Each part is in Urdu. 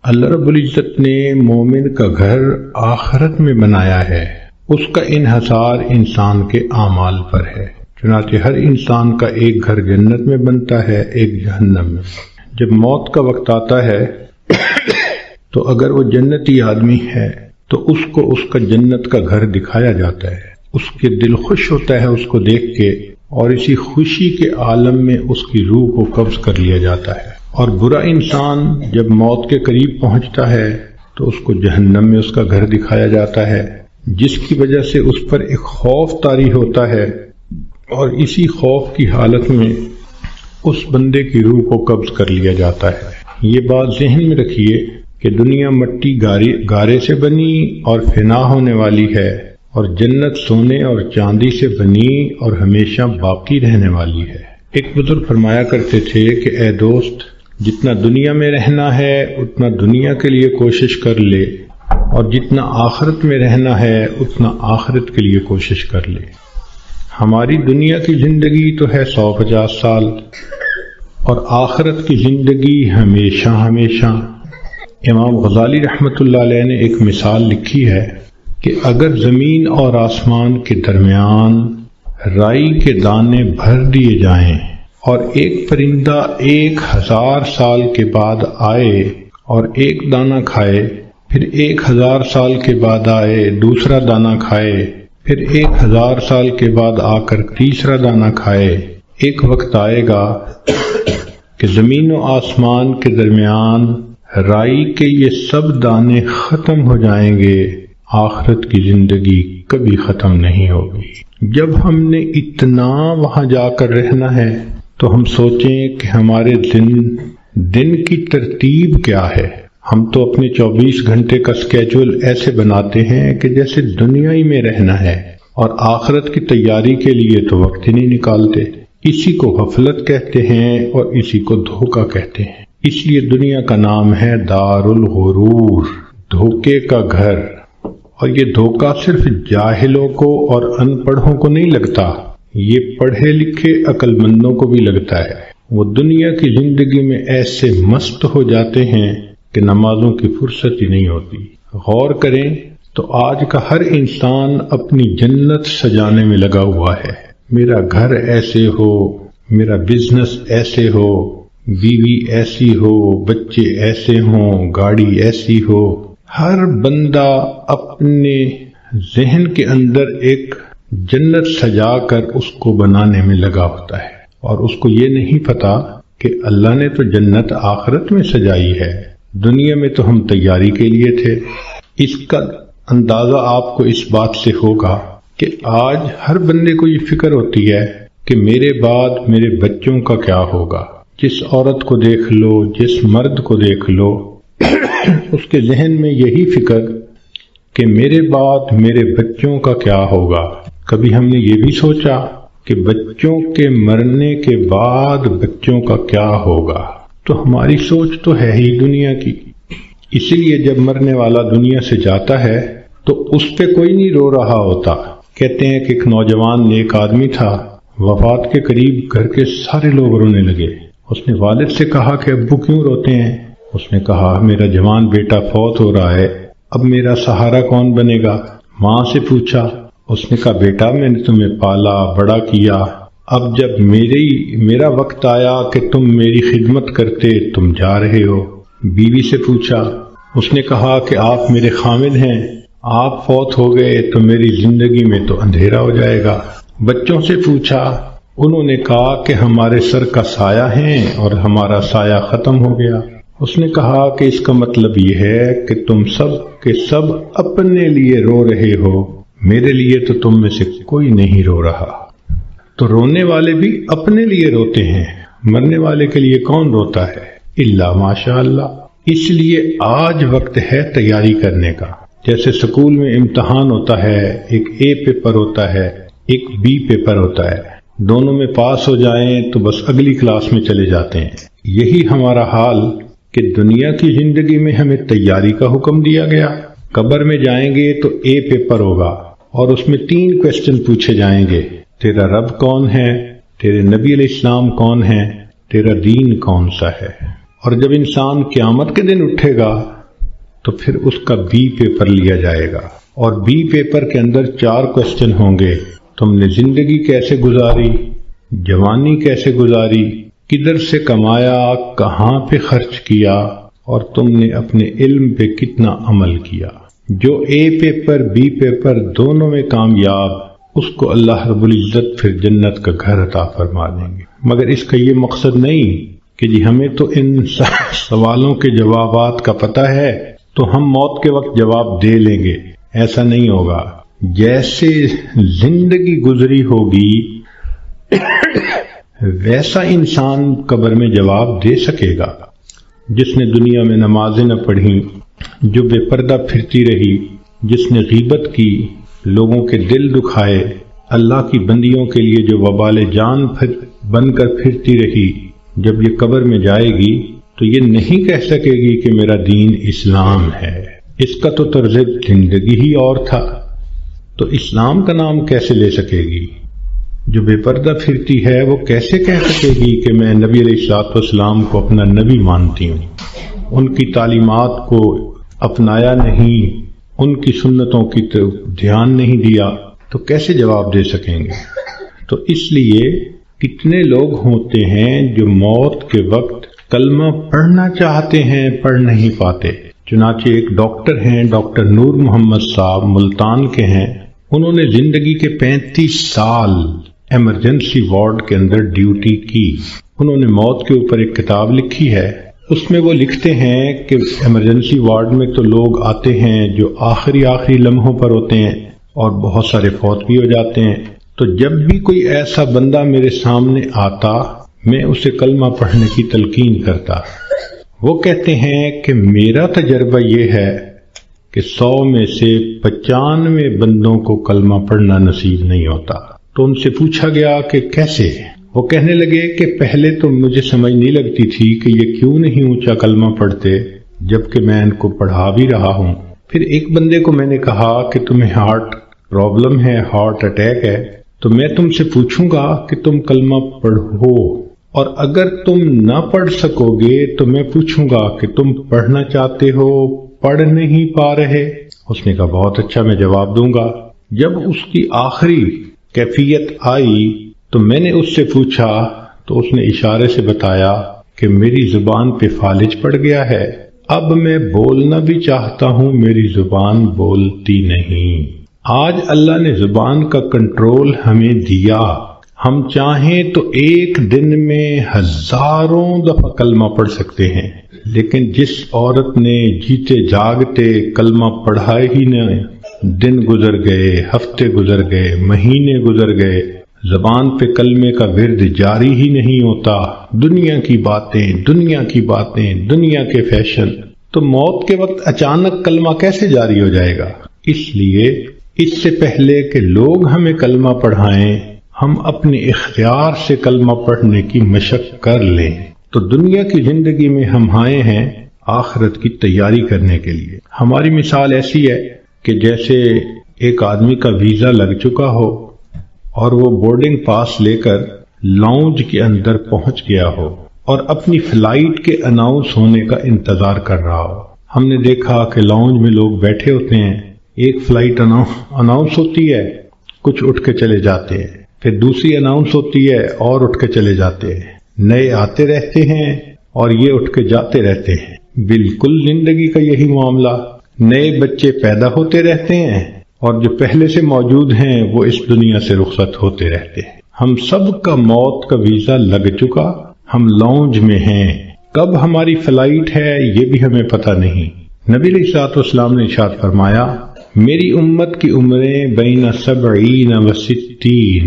اللہ رب العزت نے مومن کا گھر آخرت میں بنایا ہے، اس کا انحصار انسان کے اعمال پر ہے۔ چنانچہ ہر انسان کا ایک گھر جنت میں بنتا ہے، ایک جہنم میں۔ جب موت کا وقت آتا ہے تو اگر وہ جنتی آدمی ہے تو اس کو اس کا جنت کا گھر دکھایا جاتا ہے، اس کے دل خوش ہوتا ہے اس کو دیکھ کے، اور اسی خوشی کے عالم میں اس کی روح کو قبض کر لیا جاتا ہے۔ اور برا انسان جب موت کے قریب پہنچتا ہے تو اس کو جہنم میں اس کا گھر دکھایا جاتا ہے، جس کی وجہ سے اس پر ایک خوف طاری ہوتا ہے، اور اسی خوف کی حالت میں اس بندے کی روح کو قبض کر لیا جاتا ہے۔ یہ بات ذہن میں رکھیے کہ دنیا مٹی گارے سے بنی اور فنا ہونے والی ہے، اور جنت سونے اور چاندی سے بنی اور ہمیشہ باقی رہنے والی ہے۔ ایک بزرگ فرمایا کرتے تھے کہ اے دوست، جتنا دنیا میں رہنا ہے اتنا دنیا کے لیے کوشش کر لے، اور جتنا آخرت میں رہنا ہے اتنا آخرت کے لیے کوشش کر لے۔ ہماری دنیا کی زندگی تو ہے 150 سال، اور آخرت کی زندگی ہمیشہ ہمیشہ۔ امام غزالی رحمۃ اللہ علیہ نے ایک مثال لکھی ہے کہ اگر زمین اور آسمان کے درمیان رائی کے دانے بھر دیے جائیں اور ایک پرندہ 1000 سال کے بعد آئے اور ایک دانہ کھائے، پھر 1000 سال کے بعد آئے دوسرا دانہ کھائے، پھر 1000 سال کے بعد آ کر تیسرا دانہ کھائے، ایک وقت آئے گا کہ زمین و آسمان کے درمیان رائی کے یہ سب دانے ختم ہو جائیں گے، آخرت کی زندگی کبھی ختم نہیں ہوگی۔ جب ہم نے اتنا وہاں جا کر رہنا ہے تو ہم سوچیں کہ ہمارے دن کی ترتیب کیا ہے۔ ہم تو اپنے 24 گھنٹے کا سکیجول ایسے بناتے ہیں کہ جیسے دنیا ہی میں رہنا ہے، اور آخرت کی تیاری کے لیے تو وقت ہی نہیں نکالتے۔ اسی کو غفلت کہتے ہیں اور اسی کو دھوکہ کہتے ہیں۔ اس لیے دنیا کا نام ہے دار الغرور، دھوکے کا گھر۔ اور یہ دھوکہ صرف جاہلوں کو اور ان پڑھوں کو نہیں لگتا، یہ پڑھے لکھے عقل مندوں کو بھی لگتا ہے۔ وہ دنیا کی زندگی میں ایسے مست ہو جاتے ہیں کہ نمازوں کی فرصت ہی نہیں ہوتی۔ غور کریں تو آج کا ہر انسان اپنی جنت سجانے میں لگا ہوا ہے۔ میرا گھر ایسے ہو، میرا بزنس ایسے ہو، بیوی ایسی ہو، بچے ایسے ہوں، گاڑی ایسی ہو۔ ہر بندہ اپنے ذہن کے اندر ایک جنت سجا کر اس کو بنانے میں لگا ہوتا ہے، اور اس کو یہ نہیں پتا کہ اللہ نے تو جنت آخرت میں سجائی ہے، دنیا میں تو ہم تیاری کے لیے تھے۔ اس کا اندازہ آپ کو اس بات سے ہوگا کہ آج ہر بندے کو یہ فکر ہوتی ہے کہ میرے بعد میرے بچوں کا کیا ہوگا۔ جس عورت کو دیکھ لو، جس مرد کو دیکھ لو، اس کے ذہن میں یہی فکر کہ میرے بعد میرے بچوں کا کیا ہوگا۔ کبھی ہم نے یہ بھی سوچا کہ بچوں کے مرنے کے بعد بچوں کا کیا ہوگا؟ تو ہماری سوچ تو ہے ہی دنیا کی۔ اسی لیے جب مرنے والا دنیا سے جاتا ہے تو اس پہ کوئی نہیں رو رہا ہوتا۔ کہتے ہیں کہ ایک نوجوان نیک آدمی تھا، وفات کے قریب گھر کے سارے لوگ رونے لگے۔ اس نے والد سے کہا کہ ابو کیوں روتے ہیں؟ اس نے کہا میرا جوان بیٹا فوت ہو رہا ہے، اب میرا سہارا کون بنے گا؟ ماں سے پوچھا، اس نے کہا بیٹا میں نے تمہیں پالا بڑا کیا، اب جب میرا وقت آیا کہ تم میری خدمت کرتے تم جا رہے ہو۔ بیوی سے پوچھا، اس نے کہا کہ آپ میرے خامد ہیں، آپ فوت ہو گئے تو میری زندگی میں تو اندھیرا ہو جائے گا۔ بچوں سے پوچھا، انہوں نے کہا کہ ہمارے سر کا سایہ ہیں اور ہمارا سایہ ختم ہو گیا۔ اس نے کہا کہ اس کا مطلب یہ ہے کہ تم سب کے سب اپنے لیے رو رہے ہو، میرے لیے تو تم میں سے کوئی نہیں رو رہا۔ تو رونے والے بھی اپنے لیے روتے ہیں، مرنے والے کے لیے کون روتا ہے؟ الا ماشاء اللہ۔ اس لیے آج وقت ہے تیاری کرنے کا۔ جیسے سکول میں امتحان ہوتا ہے، ایک اے پیپر ہوتا ہے، ایک بی پیپر ہوتا ہے، دونوں میں پاس ہو جائیں تو بس اگلی کلاس میں چلے جاتے ہیں۔ یہی ہمارا حال کہ دنیا کی زندگی میں ہمیں تیاری کا حکم دیا گیا۔ قبر میں جائیں گے تو اے پیپر ہوگا اور اس میں 3 کوسچن پوچھے جائیں گے، تیرا رب کون ہے، تیرے نبی علیہ السلام کون ہیں، تیرا دین کون سا ہے۔ اور جب انسان قیامت کے دن اٹھے گا تو پھر اس کا بی پیپر لیا جائے گا، اور بی پیپر کے اندر 4 کوسچن ہوں گے۔ تم نے زندگی کیسے گزاری، جوانی کیسے گزاری، کدھر سے کمایا، کہاں پہ خرچ کیا، اور تم نے اپنے علم پہ کتنا عمل کیا۔ جو اے پیپر بی پیپر دونوں میں کامیاب، اس کو اللہ رب العزت پھر جنت کا گھر عطا فرما دیں گے۔ مگر اس کا یہ مقصد نہیں کہ جی ہمیں تو ان سوالوں کے جوابات کا پتہ ہے تو ہم موت کے وقت جواب دے لیں گے، ایسا نہیں ہوگا۔ جیسے زندگی گزری ہوگی ویسا انسان قبر میں جواب دے سکے گا۔ جس نے دنیا میں نمازیں نہ پڑھیں، جو بے پردہ پھرتی رہی، جس نے غیبت کی، لوگوں کے دل دکھائے، اللہ کی بندیوں کے لیے جو وبال جان بن کر پھرتی رہی، جب یہ قبر میں جائے گی تو یہ نہیں کہہ سکے گی کہ میرا دین اسلام ہے، اس کا تو طرز زندگی ہی اور تھا، تو اسلام کا نام کیسے لے سکے گی؟ جو بے پردہ پھرتی ہے وہ کیسے کہہ سکے گی کہ میں نبی علیہ الصلوۃ والسلام کو اپنا نبی مانتی ہوں؟ ان کی تعلیمات کو اپنایا نہیں، ان کی سنتوں کی طرف دھیان نہیں دیا، تو کیسے جواب دے سکیں گے؟ تو اس لیے کتنے لوگ ہوتے ہیں جو موت کے وقت کلمہ پڑھنا چاہتے ہیں، پڑھ نہیں پاتے۔ چنانچہ ایک ڈاکٹر ہیں، ڈاکٹر نور محمد صاحب، ملتان کے ہیں، انہوں نے زندگی کے 35 سال ایمرجنسی وارڈ کے اندر ڈیوٹی کی۔ انہوں نے موت کے اوپر ایک کتاب لکھی ہے، اس میں وہ لکھتے ہیں کہ ایمرجنسی وارڈ میں تو لوگ آتے ہیں جو آخری لمحوں پر ہوتے ہیں اور بہت سارے فوت بھی ہو جاتے ہیں، تو جب بھی کوئی ایسا بندہ میرے سامنے آتا میں اسے کلمہ پڑھنے کی تلقین کرتا۔ وہ کہتے ہیں کہ میرا تجربہ یہ ہے کہ 100 میں سے 95 بندوں کو کلمہ پڑھنا نصیب نہیں ہوتا۔ تو ان سے پوچھا گیا کہ کیسے؟ وہ کہنے لگے کہ پہلے تو مجھے سمجھ نہیں لگتی تھی کہ یہ کیوں نہیں اونچا کلمہ پڑھتے جبکہ میں ان کو پڑھا بھی رہا ہوں۔ پھر ایک بندے کو میں نے کہا کہ تمہیں ہارٹ پرابلم ہے، ہارٹ اٹیک ہے، تو میں تم سے پوچھوں گا کہ تم کلمہ پڑھو، اور اگر تم نہ پڑھ سکو گے تو میں پوچھوں گا کہ تم پڑھنا چاہتے ہو، پڑھ نہیں پا رہے؟ اس نے کہا بہت اچھا، میں جواب دوں گا۔ جب اس کی آخری کیفیت آئی تو میں نے اس سے پوچھا تو اس نے اشارے سے بتایا کہ میری زبان پہ فالج پڑ گیا ہے، اب میں بولنا بھی چاہتا ہوں، میری زبان بولتی نہیں۔ آج اللہ نے زبان کا کنٹرول ہمیں دیا، ہم چاہیں تو ایک دن میں ہزاروں دفعہ کلمہ پڑھ سکتے ہیں، لیکن جس عورت نے جیتے جاگتے کلمہ پڑھا ہی نہ، دن گزر گئے، ہفتے گزر گئے، مہینے گزر گئے، زبان پہ کلمے کا ورد جاری ہی نہیں ہوتا، دنیا کی باتیں، دنیا کی باتیں، دنیا کے فیشن، تو موت کے وقت اچانک کلمہ کیسے جاری ہو جائے گا؟ اس لیے اس سے پہلے کہ لوگ ہمیں کلمہ پڑھائیں، ہم اپنے اختیار سے کلمہ پڑھنے کی مشق کر لیں۔ تو دنیا کی زندگی میں ہم آئے ہیں آخرت کی تیاری کرنے کے لیے۔ ہماری مثال ایسی ہے کہ جیسے ایک آدمی کا ویزا لگ چکا ہو اور وہ بورڈنگ پاس لے کر لاؤنج کے اندر پہنچ گیا ہو اور اپنی فلائٹ کے اناؤنس ہونے کا انتظار کر رہا ہو۔ ہم نے دیکھا کہ لاؤنج میں لوگ بیٹھے ہوتے ہیں، ایک فلائٹ اناؤنس ہوتی ہے، کچھ اٹھ کے چلے جاتے ہیں، پھر دوسری اناؤنس ہوتی ہے اور اٹھ کے چلے جاتے ہیں، نئے آتے رہتے ہیں اور یہ اٹھ کے جاتے رہتے ہیں۔ بالکل زندگی کا یہی معاملہ، نئے بچے پیدا ہوتے رہتے ہیں اور جو پہلے سے موجود ہیں وہ اس دنیا سے رخصت ہوتے رہتے ہیں۔ ہم سب کا موت کا ویزا لگ چکا، ہم لاؤنج میں ہیں، کب ہماری فلائٹ ہے یہ بھی ہمیں پتہ نہیں۔ نبی علیہ الصلوۃ والسلام نے ارشاد فرمایا، میری امت کی عمریں بین 70 و 60،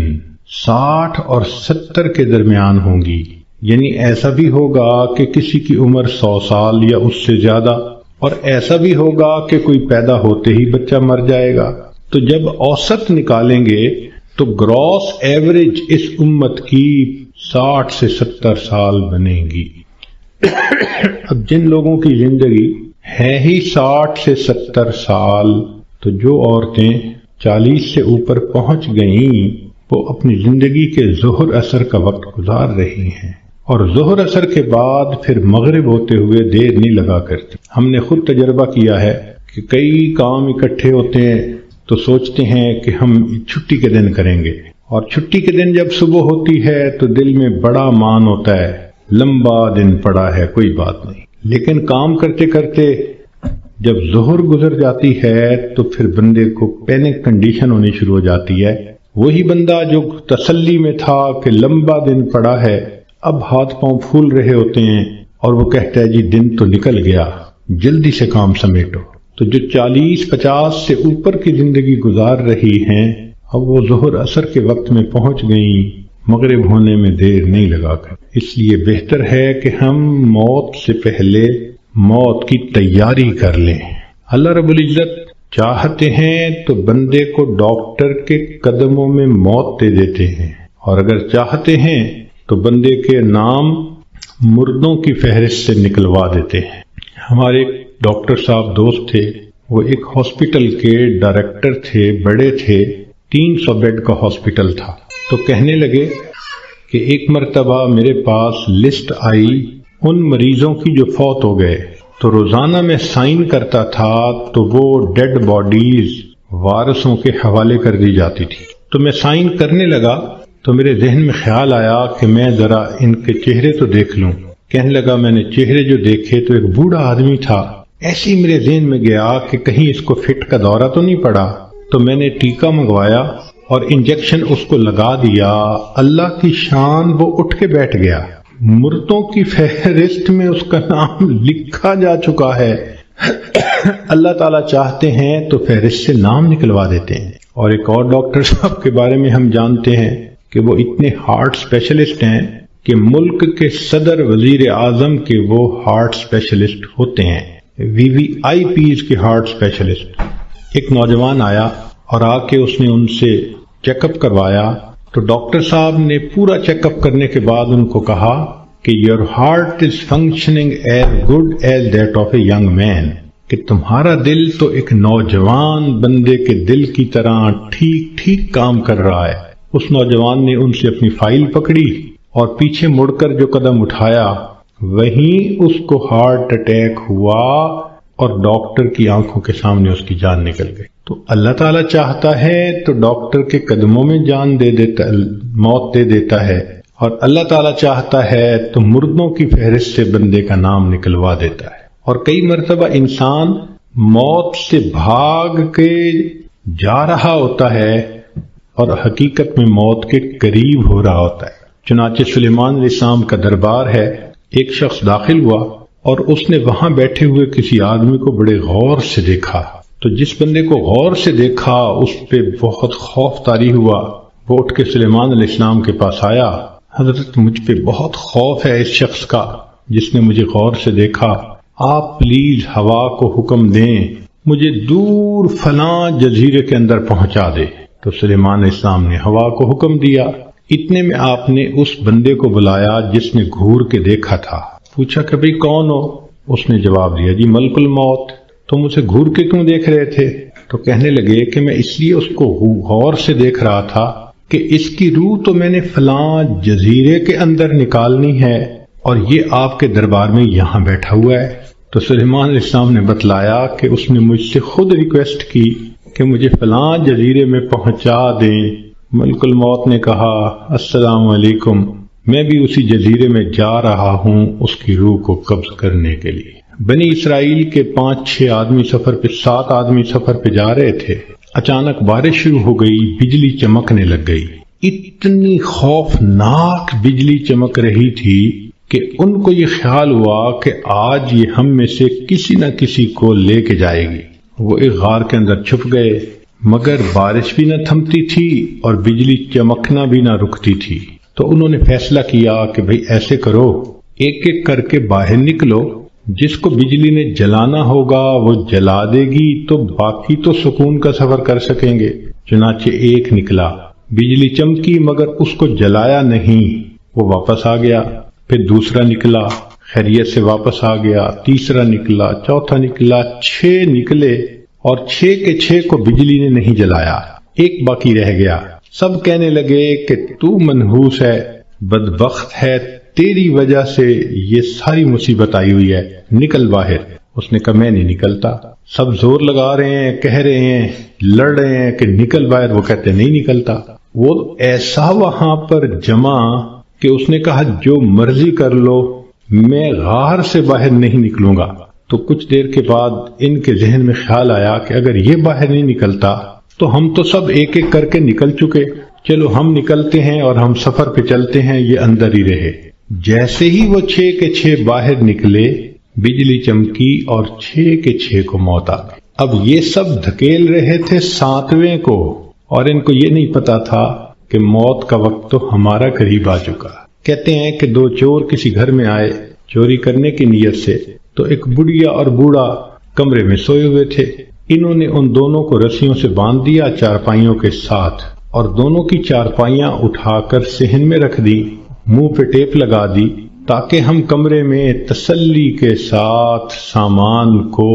60 اور 70 کے درمیان ہوں گی، یعنی ایسا بھی ہوگا کہ کسی کی عمر 100 سال یا اس سے زیادہ، اور ایسا بھی ہوگا کہ کوئی پیدا ہوتے ہی بچہ مر جائے گا۔ تو جب اوسط نکالیں گے تو گراس ایوریج اس امت کی 60 سے 70 سال بنے گی۔ اب جن لوگوں کی زندگی ہے ہی 60 سے 70 سال، تو جو عورتیں 40 سے اوپر پہنچ گئیں وہ اپنی زندگی کے ظہر اثر کا وقت گزار رہی ہیں، اور ظہر اثر کے بعد پھر مغرب ہوتے ہوئے دیر نہیں لگا کرتی۔ ہم نے خود تجربہ کیا ہے کہ کئی کام اکٹھے ہوتے ہیں تو سوچتے ہیں کہ ہم چھٹی کے دن کریں گے، اور چھٹی کے دن جب صبح ہوتی ہے تو دل میں بڑا مان ہوتا ہے، لمبا دن پڑا ہے، کوئی بات نہیں۔ لیکن کام کرتے کرتے جب ظہر گزر جاتی ہے تو پھر بندے کو پینک کنڈیشن ہونی شروع ہو جاتی ہے۔ وہی بندہ جو تسلی میں تھا کہ لمبا دن پڑا ہے، اب ہاتھ پاؤں پھول رہے ہوتے ہیں اور وہ کہتا ہے جی دن تو نکل گیا، جلدی سے کام سمیٹو۔ تو جو 40-50 سے اوپر کی زندگی گزار رہی ہیں، اب وہ ظہر اثر کے وقت میں پہنچ گئیں، مغرب ہونے میں دیر نہیں لگا کر۔ اس لیے بہتر ہے کہ ہم موت سے پہلے موت کی تیاری کر لیں۔ اللہ رب العزت چاہتے ہیں تو بندے کو ڈاکٹر کے قدموں میں موت دے دیتے ہیں، اور اگر چاہتے ہیں تو بندے کے نام مردوں کی فہرست سے نکلوا دیتے ہیں۔ ہمارے ڈاکٹر صاحب دوست تھے، وہ ایک ہاسپٹل کے ڈائریکٹر تھے، بڑے تھے، 300 بیڈ کا ہاسپٹل تھا۔ تو کہنے لگے کہ ایک مرتبہ میرے پاس لسٹ آئی ان مریضوں کی جو فوت ہو گئے، تو روزانہ میں سائن کرتا تھا تو وہ ڈیڈ باڈیز وارثوں کے حوالے کر دی جاتی تھی۔ تو میں سائن کرنے لگا تو میرے ذہن میں خیال آیا کہ میں ذرا ان کے چہرے تو دیکھ لوں۔ کہنے لگا میں نے چہرے جو دیکھے تو ایک بوڑھا آدمی تھا۔ ایسے ہی میرے ذہن میں گیا کہ کہیں اس کو فٹ کا دورہ تو نہیں پڑا، تو میں نے ٹیکا منگوایا اور انجیکشن اس کو لگا دیا۔ اللہ کی شان، وہ اٹھ کے بیٹھ گیا۔ مردوں کی فہرست میں اس کا نام لکھا جا چکا ہے۔ اللہ تعالیٰ چاہتے ہیں تو فہرست سے نام نکلوا دیتے ہیں۔ اور ایک اور ڈاکٹر صاحب کے بارے میں ہم جانتے ہیں کہ وہ اتنے ہارٹ اسپیشلسٹ ہیں کہ ملک کے صدر وزیر اعظم کے وہ ہارٹ اسپیشلسٹ ہوتے ہیں، VVIPs کے ہارٹ اسپیشلسٹ۔ ایک نوجوان آیا اور آ کے اس نے ان سے چیک اپ کروایا، تو ڈاکٹر صاحب نے پورا چیک اپ کرنے کے بعد ان کو کہا کہ your heart is functioning as good as that of a young man, کہ تمہارا دل تو ایک نوجوان بندے کے دل کی طرح ٹھیک ٹھیک کام کر رہا ہے۔ اس نوجوان نے ان سے اپنی فائل پکڑی اور پیچھے مڑ کر جو قدم اٹھایا وہیں اس کو ہارٹ اٹیک ہوا اور ڈاکٹر کی آنکھوں کے سامنے اس کی جان نکل گئی۔ تو اللہ تعالیٰ چاہتا ہے تو ڈاکٹر کے قدموں میں جان دے دیتا، موت دے دیتا ہے، اور اللہ تعالیٰ چاہتا ہے تو مردوں کی فہرست سے بندے کا نام نکلوا دیتا ہے۔ اور کئی مرتبہ انسان موت سے بھاگ کے جا رہا ہوتا ہے اور حقیقت میں موت کے قریب ہو رہا ہوتا ہے۔ چنانچہ سلیمان علیہ السلام کا دربار ہے، ایک شخص داخل ہوا اور اس نے وہاں بیٹھے ہوئے کسی آدمی کو بڑے غور سے دیکھا۔ تو جس بندے کو غور سے دیکھا اس پہ بہت خوف طاری ہوا۔ وہ اٹھ کے سلیمان علیہ السلام کے پاس آیا، حضرت مجھ پہ بہت خوف ہے اس شخص کا جس نے مجھے غور سے دیکھا، آپ پلیز ہوا کو حکم دیں مجھے دور فلاں جزیرے کے اندر پہنچا دے۔ تو سلیمان علیہ السلام نے ہوا کو حکم دیا۔ اتنے میں آپ نے اس بندے کو بلایا جس نے گھور کے دیکھا تھا، پوچھا کہ بھئی کون ہو؟ اس نے جواب دیا جی ملک الموت۔ تم اسے گھور کے کیوں دیکھ رہے تھے؟ تو کہنے لگے کہ میں اس لیے اس کو غور سے دیکھ رہا تھا کہ اس کی روح تو میں نے فلاں جزیرے کے اندر نکالنی ہے اور یہ آپ کے دربار میں یہاں بیٹھا ہوا ہے۔ تو سلیمان علیہ السلام نے بتلایا کہ اس نے مجھ سے خود ریکویسٹ کی کہ مجھے فلاں جزیرے میں پہنچا دیں۔ ملک الموت نے کہا السلام علیکم، میں بھی اسی جزیرے میں جا رہا ہوں اس کی روح کو قبض کرنے کے لیے۔ بنی اسرائیل کے 5-6 آدمی سفر پہ 7 آدمی سفر پہ جا رہے تھے، اچانک بارش شروع ہو گئی، بجلی چمکنے لگ گئی۔ اتنی خوفناک بجلی چمک رہی تھی کہ ان کو یہ خیال ہوا کہ آج یہ ہم میں سے کسی نہ کسی کو لے کے جائے گی۔ وہ ایک غار کے اندر چھپ گئے، مگر بارش بھی نہ تھمتی تھی اور بجلی چمکنا بھی نہ رکتی تھی۔ تو انہوں نے فیصلہ کیا کہ بھئی ایسے کرو، ایک ایک کر کے باہر نکلو، جس کو بجلی نے جلانا ہوگا وہ جلا دے گی تو باقی تو سکون کا سفر کر سکیں گے۔ چنانچہ ایک نکلا، بجلی چمکی مگر اس کو جلایا نہیں، وہ واپس آ گیا۔ پھر دوسرا نکلا، خیریت سے واپس آ گیا، تیسرا نکلا، چوتھا نکلا، 6 نکلے اور 6 کے 6 کو بجلی نے نہیں جلایا، ایک باقی رہ گیا۔ سب کہنے لگے کہ تو منحوس ہے، بدبخت ہے، تیری وجہ سے یہ ساری مصیبت آئی ہوئی ہے، نکل باہر۔ اس نے کہا میں نہیں نکلتا۔ سب زور لگا رہے ہیں، کہہ رہے ہیں، لڑ رہے ہیں کہ نکل باہر، وہ کہتے نہیں نکلتا۔ وہ ایسا وہاں پر جمع کہ اس نے کہا جو مرضی کر لو، میں غار سے باہر نہیں نکلوں گا۔ تو کچھ دیر کے بعد ان کے ذہن میں خیال آیا کہ اگر یہ باہر نہیں نکلتا تو ہم تو سب ایک ایک کر کے نکل چکے، چلو ہم نکلتے ہیں اور ہم سفر پہ چلتے ہیں، یہ اندر ہی رہے۔ جیسے ہی وہ 6 کے 6 باہر نکلے، بجلی چمکی اور 6 کے 6 کو موت آ گئی۔ اب یہ سب دھکیل رہے تھے 7ویں کو، اور ان کو یہ نہیں پتا تھا کہ موت کا وقت تو ہمارا قریب آ چکا۔ کہتے ہیں کہ 2 چور کسی گھر میں آئے چوری کرنے کی نیت سے، تو ایک بڑھیا اور بوڑھا کمرے میں سوئے ہوئے تھے۔ انہوں نے ان دونوں کو رسیوں سے باندھ دیا چارپائیوں کے ساتھ، اور دونوں کی چارپائیاں اٹھا کر صحن میں رکھ دی، منہ پہ ٹیپ لگا دی تاکہ ہم کمرے میں تسلی کے ساتھ سامان کو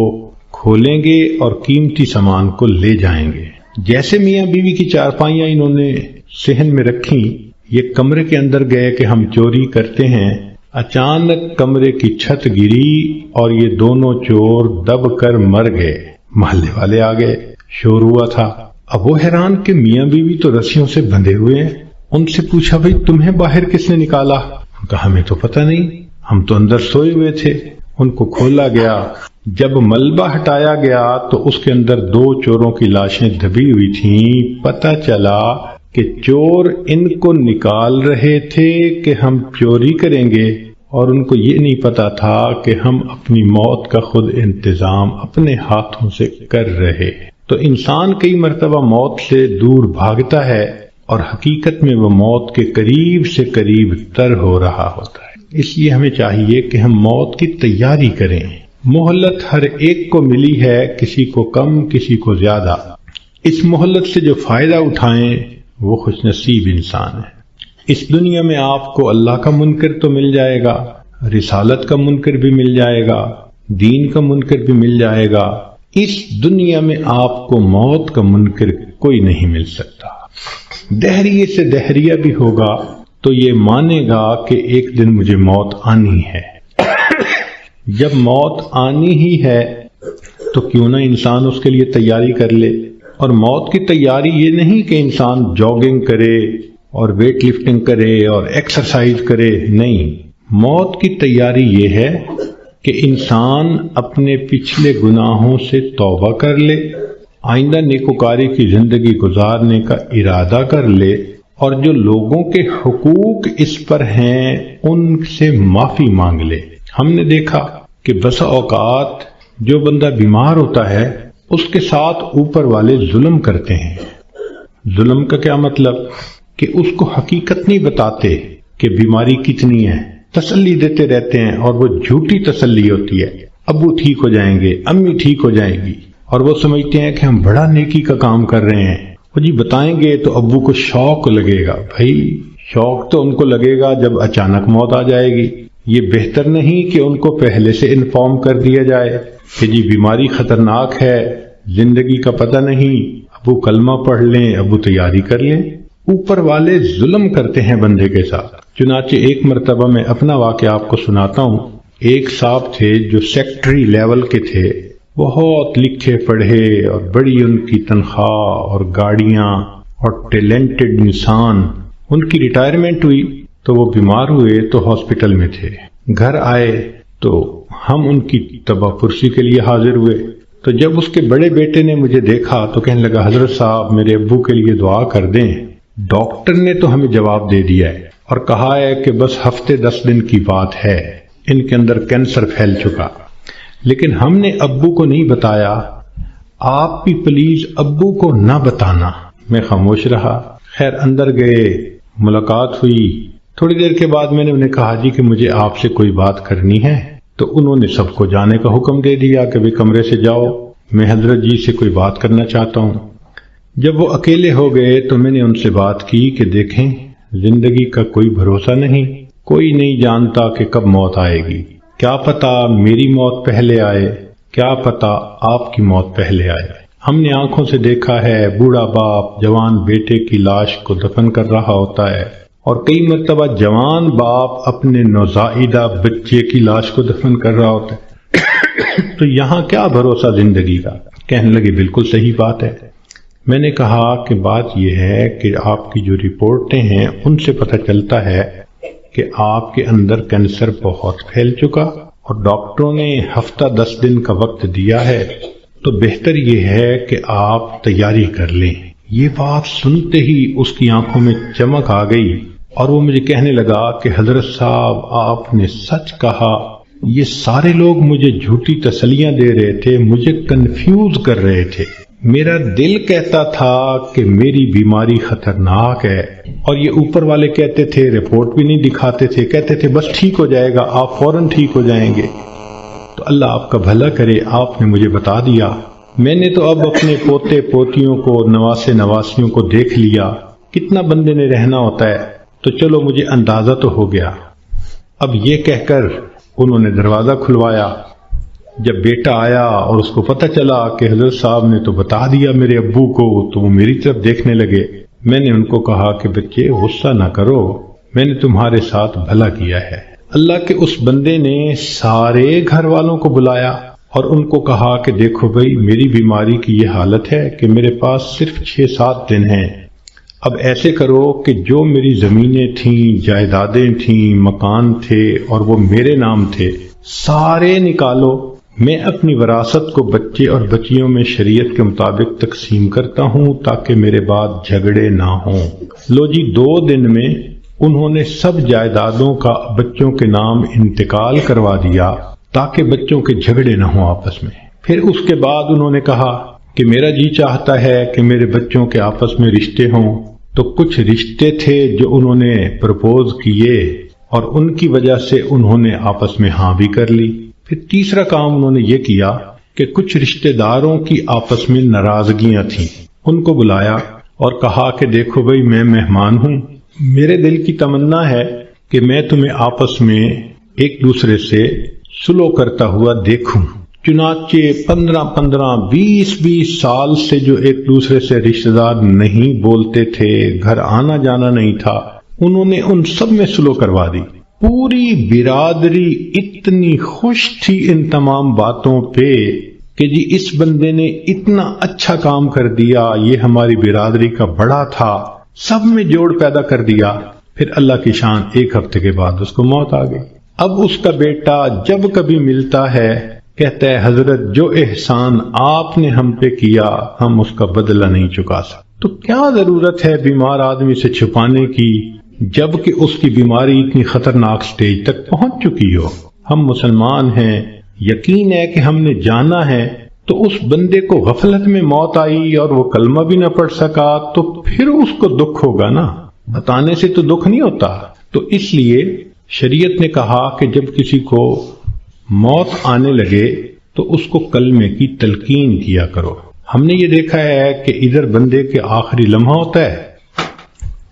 کھولیں گے اور قیمتی سامان کو لے جائیں گے۔ جیسے میاں بیوی کی چارپائیاں انہوں نے صحن میں رکھیں، یہ کمرے کے اندر گئے کہ ہم چوری کرتے ہیں۔ اچانک کمرے کی چھت گری اور یہ دونوں چور دب کر مر گئے۔ محلے والے آ گئے، شور ہوا تھا۔ اب وہ حیران کہ میاں بیوی تو رسیوں سے بندھے ہوئے ہیں۔ ان سے پوچھا بھئی تمہیں باہر کس نے نکالا؟ کہا ہمیں تو پتہ نہیں، ہم تو اندر سوئے ہوئے تھے۔ ان کو کھولا گیا، جب ملبہ ہٹایا گیا تو اس کے اندر 2 چوروں کی لاشیں دبی ہوئی تھیں۔ پتہ چلا کہ چور ان کو نکال رہے تھے کہ ہم چوری کریں گے، اور ان کو یہ نہیں پتا تھا کہ ہم اپنی موت کا خود انتظام اپنے ہاتھوں سے کر رہے۔ تو انسان کئی مرتبہ موت سے دور بھاگتا ہے اور حقیقت میں وہ موت کے قریب سے قریب تر ہو رہا ہوتا ہے۔ اس لیے ہمیں چاہیے کہ ہم موت کی تیاری کریں۔ مہلت ہر ایک کو ملی ہے، کسی کو کم کسی کو زیادہ۔ اس مہلت سے جو فائدہ اٹھائیں وہ خوش نصیب انسان ہے۔ اس دنیا میں آپ کو اللہ کا منکر تو مل جائے گا، رسالت کا منکر بھی مل جائے گا، دین کا منکر بھی مل جائے گا۔ اس دنیا میں آپ کو موت کا منکر کوئی نہیں مل سکتا۔ دہریے سے دہریہ بھی ہوگا تو یہ مانے گا کہ ایک دن مجھے موت آنی ہے۔ جب موت آنی ہی ہے تو کیوں نہ انسان اس کے لیے تیاری کر لے۔ اور موت کی تیاری یہ نہیں کہ انسان جاگنگ کرے اور ویٹ لفٹنگ کرے اور ایکسرسائز کرے، نہیں۔ موت کی تیاری یہ ہے کہ انسان اپنے پچھلے گناہوں سے توبہ کر لے، آئندہ نیکوکاری کی زندگی گزارنے کا ارادہ کر لے، اور جو لوگوں کے حقوق اس پر ہیں ان سے معافی مانگ لے۔ ہم نے دیکھا کہ بسا اوقات جو بندہ بیمار ہوتا ہے اس کے ساتھ اوپر والے ظلم کرتے ہیں۔ ظلم کا کیا مطلب؟ کہ اس کو حقیقت نہیں بتاتے کہ بیماری کتنی ہے، تسلی دیتے رہتے ہیں، اور وہ جھوٹی تسلی ہوتی ہے۔ ابو ٹھیک ہو جائیں گے، امی ٹھیک ہو جائیں گی، اور وہ سمجھتے ہیں کہ ہم بڑا نیکی کا کام کر رہے ہیں۔ وہ جی بتائیں گے تو ابو کو شوق لگے گا۔ بھائی شوق تو ان کو لگے گا جب اچانک موت آ جائے گی۔ یہ بہتر نہیں کہ ان کو پہلے سے انفارم کر دیا جائے کہ جی بیماری خطرناک ہے، زندگی کا پتہ نہیں، ابو کلمہ پڑھ لیں، ابو تیاری کر لیں۔ اوپر والے ظلم کرتے ہیں بندے کے ساتھ۔ چنانچہ ایک مرتبہ میں اپنا واقعہ آپ کو سناتا ہوں۔ ایک صاحب تھے جو سیکٹری لیول کے تھے، بہت لکھے پڑھے اور بڑی ان کی تنخواہ اور گاڑیاں اور ٹیلنٹڈ انسان۔ ان کی ریٹائرمنٹ ہوئی تو وہ بیمار ہوئے تو ہاسپٹل میں تھے۔ گھر آئے تو ہم ان کی تباہ پرسی کے لیے حاضر ہوئے۔ تو جب اس کے بڑے بیٹے نے مجھے دیکھا تو کہنے لگا حضرت صاحب میرے ابو کے لیے دعا کر دیں، ڈاکٹر نے تو ہمیں جواب دے دیا ہے اور کہا ہے کہ بس ہفتے 10 دن کی بات ہے، ان کے اندر کینسر پھیل چکا۔ لیکن ہم نے ابو کو نہیں بتایا، آپ بھی پلیز ابو کو نہ بتانا۔ میں خاموش رہا۔ خیر اندر گئے، ملاقات ہوئی۔ تھوڑی دیر کے بعد میں نے انہیں کہا جی کہ مجھے آپ سے کوئی بات کرنی ہے، تو انہوں نے سب کو جانے کا حکم دے دیا کہ بھی کمرے سے جاؤ، میں حضرت جی سے کوئی بات کرنا چاہتا ہوں۔ جب وہ اکیلے ہو گئے تو میں نے ان سے بات کی کہ دیکھیں زندگی کا کوئی بھروسہ نہیں، کوئی نہیں جانتا کہ کب موت آئے گی۔ کیا پتا میری موت پہلے آئے، کیا پتا آپ کی موت پہلے آئے۔ ہم نے آنکھوں سے دیکھا ہے بوڑھا باپ جوان بیٹے کی لاش کو دفن کر رہا ہوتا ہے، اور کئی مرتبہ جوان باپ اپنے نوزائیدہ بچے کی لاش کو دفن کر رہا ہوتا ہے، تو یہاں کیا بھروسہ زندگی کا؟ کہنے لگے بالکل صحیح بات ہے۔ میں نے کہا کہ بات یہ ہے کہ آپ کی جو رپورٹیں ہیں ان سے پتہ چلتا ہے کہ آپ کے اندر کینسر بہت پھیل چکا، اور ڈاکٹروں نے ہفتہ 10 دن کا وقت دیا ہے، تو بہتر یہ ہے کہ آپ تیاری کر لیں۔ یہ بات سنتے ہی اس کی آنکھوں میں چمک آ گئی، اور وہ مجھے کہنے لگا کہ حضرت صاحب آپ نے سچ کہا، یہ سارے لوگ مجھے جھوٹی تسلیاں دے رہے تھے، مجھے کنفیوز کر رہے تھے۔ میرا دل کہتا تھا کہ میری بیماری خطرناک ہے، اور یہ اوپر والے کہتے تھے، رپورٹ بھی نہیں دکھاتے تھے، کہتے تھے بس ٹھیک ہو جائے گا، آپ فوراً ٹھیک ہو جائیں گے۔ تو اللہ آپ کا بھلا کرے، آپ نے مجھے بتا دیا۔ میں نے تو اب اپنے پوتے پوتیوں کو، نواسے نواسیوں کو دیکھ لیا، کتنا بندے نے رہنا ہوتا ہے، تو چلو مجھے اندازہ تو ہو گیا۔ اب یہ کہہ کر انہوں نے دروازہ کھلوایا۔ جب بیٹا آیا اور اس کو پتہ چلا کہ حضرت صاحب نے تو بتا دیا میرے ابو کو، تو وہ میری طرف دیکھنے لگے۔ میں نے ان کو کہا کہ بچے غصہ نہ کرو، میں نے تمہارے ساتھ بھلا کیا ہے۔ اللہ کے اس بندے نے سارے گھر والوں کو بلایا اور ان کو کہا کہ دیکھو بھائی، میری بیماری کی یہ حالت ہے کہ میرے پاس صرف 6-7 دن ہیں۔ اب ایسے کرو کہ جو میری زمینیں تھیں، جائیدادیں تھیں، مکان تھے اور وہ میرے نام تھے، سارے نکالو۔ میں اپنی وراثت کو بچے اور بچیوں میں شریعت کے مطابق تقسیم کرتا ہوں تاکہ میرے بعد جھگڑے نہ ہوں۔ لو جی، 2 دن میں انہوں نے سب جائیدادوں کا بچوں کے نام انتقال کروا دیا تاکہ بچوں کے جھگڑے نہ ہوں آپس میں۔ پھر اس کے بعد انہوں نے کہا کہ میرا جی چاہتا ہے کہ میرے بچوں کے آپس میں رشتے ہوں، تو کچھ رشتے تھے جو انہوں نے پرپوز کیے اور ان کی وجہ سے انہوں نے آپس میں ہاں بھی کر لی۔ پھر تیسرا کام انہوں نے یہ کیا کہ کچھ رشتے داروں کی آپس میں ناراضگیاں تھیں، ان کو بلایا اور کہا کہ دیکھو بھائی، میں مہمان ہوں، میرے دل کی تمنا ہے کہ میں تمہیں آپس میں ایک دوسرے سے سلو کرتا ہوا دیکھوں۔ چنانچہ 15 20 سال سے جو ایک دوسرے سے رشتہ دار نہیں بولتے تھے، گھر آنا جانا نہیں تھا، انہوں نے ان سب میں سلو کروا دی۔ پوری برادری اتنی خوش تھی ان تمام باتوں پہ کہ جی اس بندے نے اتنا اچھا کام کر دیا، یہ ہماری برادری کا بڑا تھا، سب میں جوڑ پیدا کر دیا۔ پھر اللہ کی شان، 1 ہفتے کے بعد اس کو موت آ گئی۔ اب اس کا بیٹا جب کبھی ملتا ہے کہتا ہے حضرت جو احسان آپ نے ہم پہ کیا ہم اس کا بدلہ نہیں چکا سکتے۔ تو کیا ضرورت ہے بیمار آدمی سے چھپانے کی جبکہ اس کی بیماری اتنی خطرناک سٹیج تک پہنچ چکی ہو؟ ہم مسلمان ہیں، یقین ہے کہ ہم نے جانا ہے، تو اس بندے کو غفلت میں موت آئی اور وہ کلمہ بھی نہ پڑھ سکا، تو پھر اس کو دکھ ہوگا نا، بتانے سے تو دکھ نہیں ہوتا۔ تو اس لیے شریعت نے کہا کہ جب کسی کو موت آنے لگے تو اس کو کلمے کی تلقین کیا کرو۔ ہم نے یہ دیکھا ہے کہ ادھر بندے کے آخری لمحہ ہوتا ہے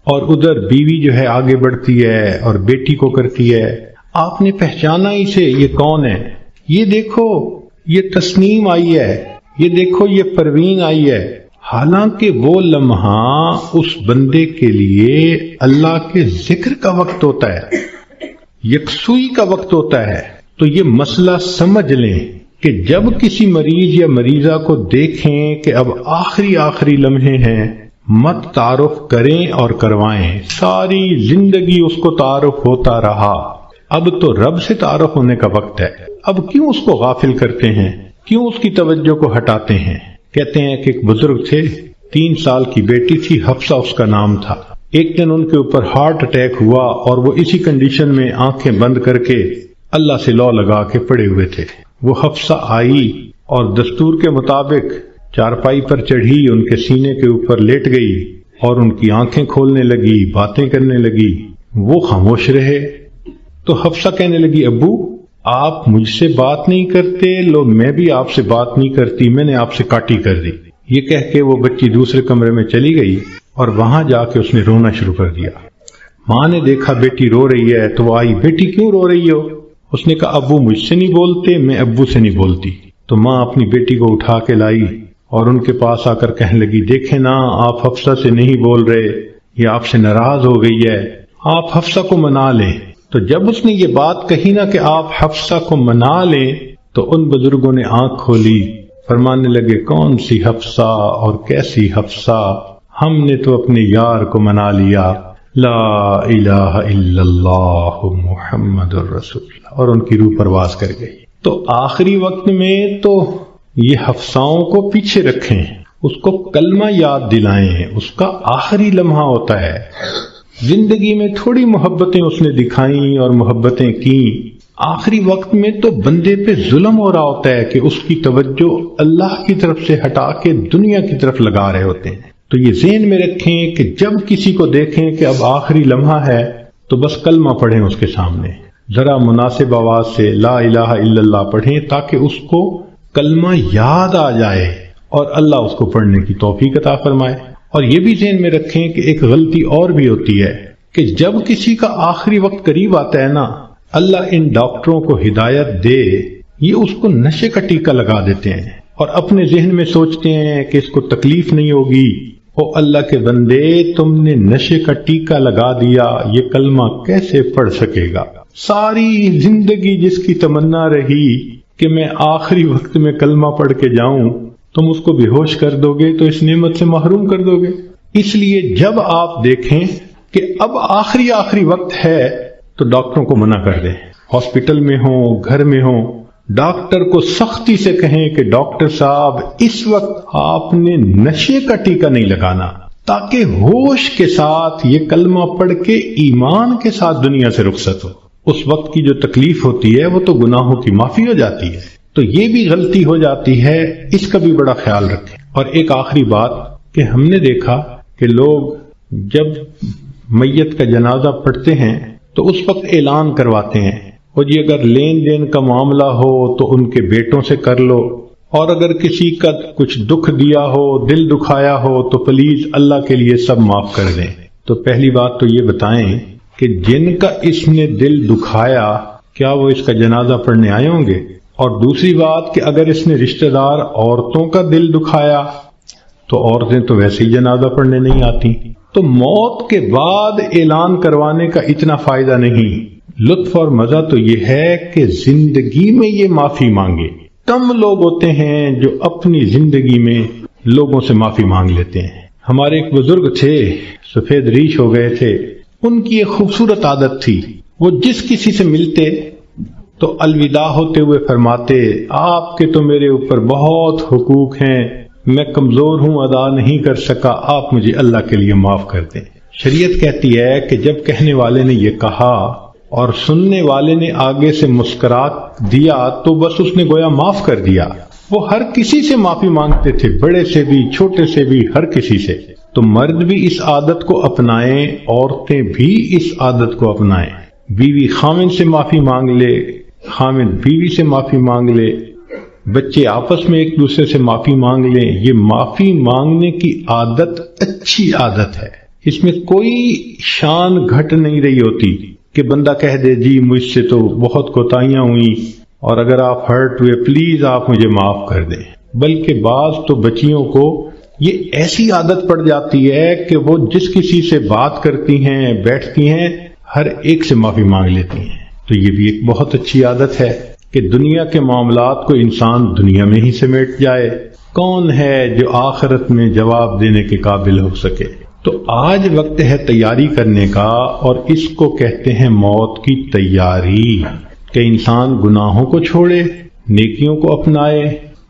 اور ادھر بیوی جو ہے آگے بڑھتی ہے اور بیٹی کو کرتی ہے، آپ نے پہچانا ہی سے یہ کون ہے، یہ دیکھو یہ تسنیم آئی ہے، یہ دیکھو یہ پروین آئی ہے، حالانکہ وہ لمحہ اس بندے کے لیے اللہ کے ذکر کا وقت ہوتا ہے، یکسوئی کا وقت ہوتا ہے۔ تو یہ مسئلہ سمجھ لیں کہ جب کسی مریض یا مریضہ کو دیکھیں کہ اب آخری لمحے ہیں، مت تعارف کریں اور کروائیں۔ ساری زندگی اس کو تعارف ہوتا رہا، اب تو رب سے تعارف ہونے کا وقت ہے، اب کیوں اس کو غافل کرتے ہیں، کیوں اس کی توجہ کو ہٹاتے ہیں؟ کہتے ہیں کہ ایک بزرگ تھے، 3 سال کی بیٹی تھی، حفصہ اس کا نام تھا۔ ایک دن ان کے اوپر ہارٹ اٹیک ہوا اور وہ اسی کنڈیشن میں آنکھیں بند کر کے اللہ سے لو لگا کے پڑے ہوئے تھے۔ وہ حفصہ آئی اور دستور کے مطابق چارپائی پر چڑھی، ان کے سینے کے اوپر لیٹ گئی اور ان کی آنکھیں کھولنے لگی، باتیں کرنے لگی۔ وہ خاموش رہے تو حفصہ کہنے لگی، ابو آپ مجھ سے بات نہیں کرتے، لو میں بھی آپ سے بات نہیں کرتی، میں نے آپ سے کاٹی کر دی۔ یہ کہہ کے وہ بچی دوسرے کمرے میں چلی گئی اور وہاں جا کے اس نے رونا شروع کر دیا۔ ماں نے دیکھا بیٹی رو رہی ہے تو وہ آئی، بیٹی کیوں رو رہی ہو؟ اس نے کہا ابو مجھ سے نہیں بولتے، میں ابو سے نہیں بولتی۔ تو ماں اپنی بیٹی کو اٹھا کے لائی اور ان کے پاس آ کر کہنے لگی، دیکھیں نا آپ حفصہ سے نہیں بول رہے، یہ آپ سے ناراض ہو گئی ہے، آپ حفصہ کو منا لیں۔ تو جب اس نے یہ بات کہی نا کہ آپ حفصہ کو منا لیں، تو ان بزرگوں نے آنکھ کھولی، فرمانے لگے کون سی حفصہ اور کیسی حفصہ، ہم نے تو اپنے یار کو منا لیا، لا الہ الا اللہ محمد الرسول اللہ، اور ان کی روح پرواز کر گئی۔ تو آخری وقت میں تو یہ حفصاؤں کو پیچھے رکھیں، اس کو کلمہ یاد دلائیں، اس کا آخری لمحہ ہوتا ہے۔ زندگی میں تھوڑی محبتیں اس نے دکھائیں اور محبتیں کیں، آخری وقت میں تو بندے پہ ظلم ہو رہا ہوتا ہے کہ اس کی توجہ اللہ کی طرف سے ہٹا کے دنیا کی طرف لگا رہے ہوتے ہیں۔ تو یہ ذہن میں رکھیں کہ جب کسی کو دیکھیں کہ اب آخری لمحہ ہے تو بس کلمہ پڑھیں اس کے سامنے، ذرا مناسب آواز سے لا الہ الا اللہ پڑھیں تاکہ اس کو کلمہ یاد آ جائے اور اللہ اس کو پڑھنے کی توفیق عطا فرمائے۔ اور یہ بھی ذہن میں رکھیں کہ ایک غلطی اور بھی ہوتی ہے کہ جب کسی کا آخری وقت قریب آتا ہے نا، اللہ ان ڈاکٹروں کو ہدایت دے، یہ اس کو نشے کا ٹیکہ لگا دیتے ہیں اور اپنے ذہن میں سوچتے ہیں کہ اس کو تکلیف نہیں ہوگی۔ او اللہ کے بندے، تم نے نشے کا ٹیکہ لگا دیا، یہ کلمہ کیسے پڑھ سکے گا؟ ساری زندگی جس کی تمنا رہی کہ میں آخری وقت میں کلمہ پڑھ کے جاؤں، تم اس کو بے ہوش کر دو گے تو اس نعمت سے محروم کر دو گے۔ اس لیے جب آپ دیکھیں کہ اب آخری وقت ہے تو ڈاکٹروں کو منع کر دیں، ہاسپٹل میں ہوں، گھر میں ہوں، ڈاکٹر کو سختی سے کہیں کہ ڈاکٹر صاحب اس وقت آپ نے نشے کا ٹیکہ نہیں لگانا، تاکہ ہوش کے ساتھ یہ کلمہ پڑھ کے ایمان کے ساتھ دنیا سے رخصت ہو۔ اس وقت کی جو تکلیف ہوتی ہے وہ تو گناہوں کی معافی ہو جاتی ہے۔ تو یہ بھی غلطی ہو جاتی ہے، اس کا بھی بڑا خیال رکھیں۔ اور ایک آخری بات کہ ہم نے دیکھا کہ لوگ جب میت کا جنازہ پڑھتے ہیں تو اس وقت اعلان کرواتے ہیں، اور یہ اگر لین دین کا معاملہ ہو تو ان کے بیٹوں سے کر لو، اور اگر کسی کا کچھ دکھ دیا ہو، دل دکھایا ہو تو پلیز اللہ کے لیے سب معاف کر دیں۔ تو پہلی بات تو یہ بتائیں کہ جن کا اس نے دل دکھایا کیا وہ اس کا جنازہ پڑھنے آئے ہوں گے؟ اور دوسری بات کہ اگر اس نے رشتہ دار عورتوں کا دل دکھایا تو عورتیں تو ویسے ہی جنازہ پڑھنے نہیں آتی۔ تو موت کے بعد اعلان کروانے کا اتنا فائدہ نہیں، لطف اور مزہ تو یہ ہے کہ زندگی میں یہ معافی مانگے۔ کم لوگ ہوتے ہیں جو اپنی زندگی میں لوگوں سے معافی مانگ لیتے ہیں۔ ہمارے ایک بزرگ تھے، سفید ریش ہو گئے تھے، ان کی ایک خوبصورت عادت تھی، وہ جس کسی سے ملتے تو الوداع ہوتے ہوئے فرماتے، آپ کے تو میرے اوپر بہت حقوق ہیں، میں کمزور ہوں، ادا نہیں کر سکا، آپ مجھے اللہ کے لیے معاف کر دیں۔ شریعت کہتی ہے کہ جب کہنے والے نے یہ کہا اور سننے والے نے آگے سے مسکرات دیا تو بس اس نے گویا معاف کر دیا۔ وہ ہر کسی سے معافی مانگتے تھے، بڑے سے بھی، چھوٹے سے بھی، ہر کسی سے۔ تو مرد بھی اس عادت کو اپنائیں، عورتیں بھی اس عادت کو اپنائیں۔ بیوی خاوند سے معافی مانگ لے، خاوند بیوی سے معافی مانگ لے، بچے آپس میں ایک دوسرے سے معافی مانگ لیں۔ یہ معافی مانگنے کی عادت اچھی عادت ہے، اس میں کوئی شان گھٹ نہیں رہی ہوتی کہ بندہ کہہ دے جی مجھ سے تو بہت کوتاہیاں ہوئیں اور اگر آپ ہرٹ ہوئے پلیز آپ مجھے معاف کر دیں۔ بلکہ بعض تو بچیوں کو یہ ایسی عادت پڑ جاتی ہے کہ وہ جس کسی سے بات کرتی ہیں، بیٹھتی ہیں، ہر ایک سے معافی مانگ لیتی ہیں۔ تو یہ بھی ایک بہت اچھی عادت ہے کہ دنیا کے معاملات کو انسان دنیا میں ہی سمیٹ جائے۔ کون ہے جو آخرت میں جواب دینے کے قابل ہو سکے؟ تو آج وقت ہے تیاری کرنے کا، اور اس کو کہتے ہیں موت کی تیاری، کہ انسان گناہوں کو چھوڑے، نیکیوں کو اپنائے،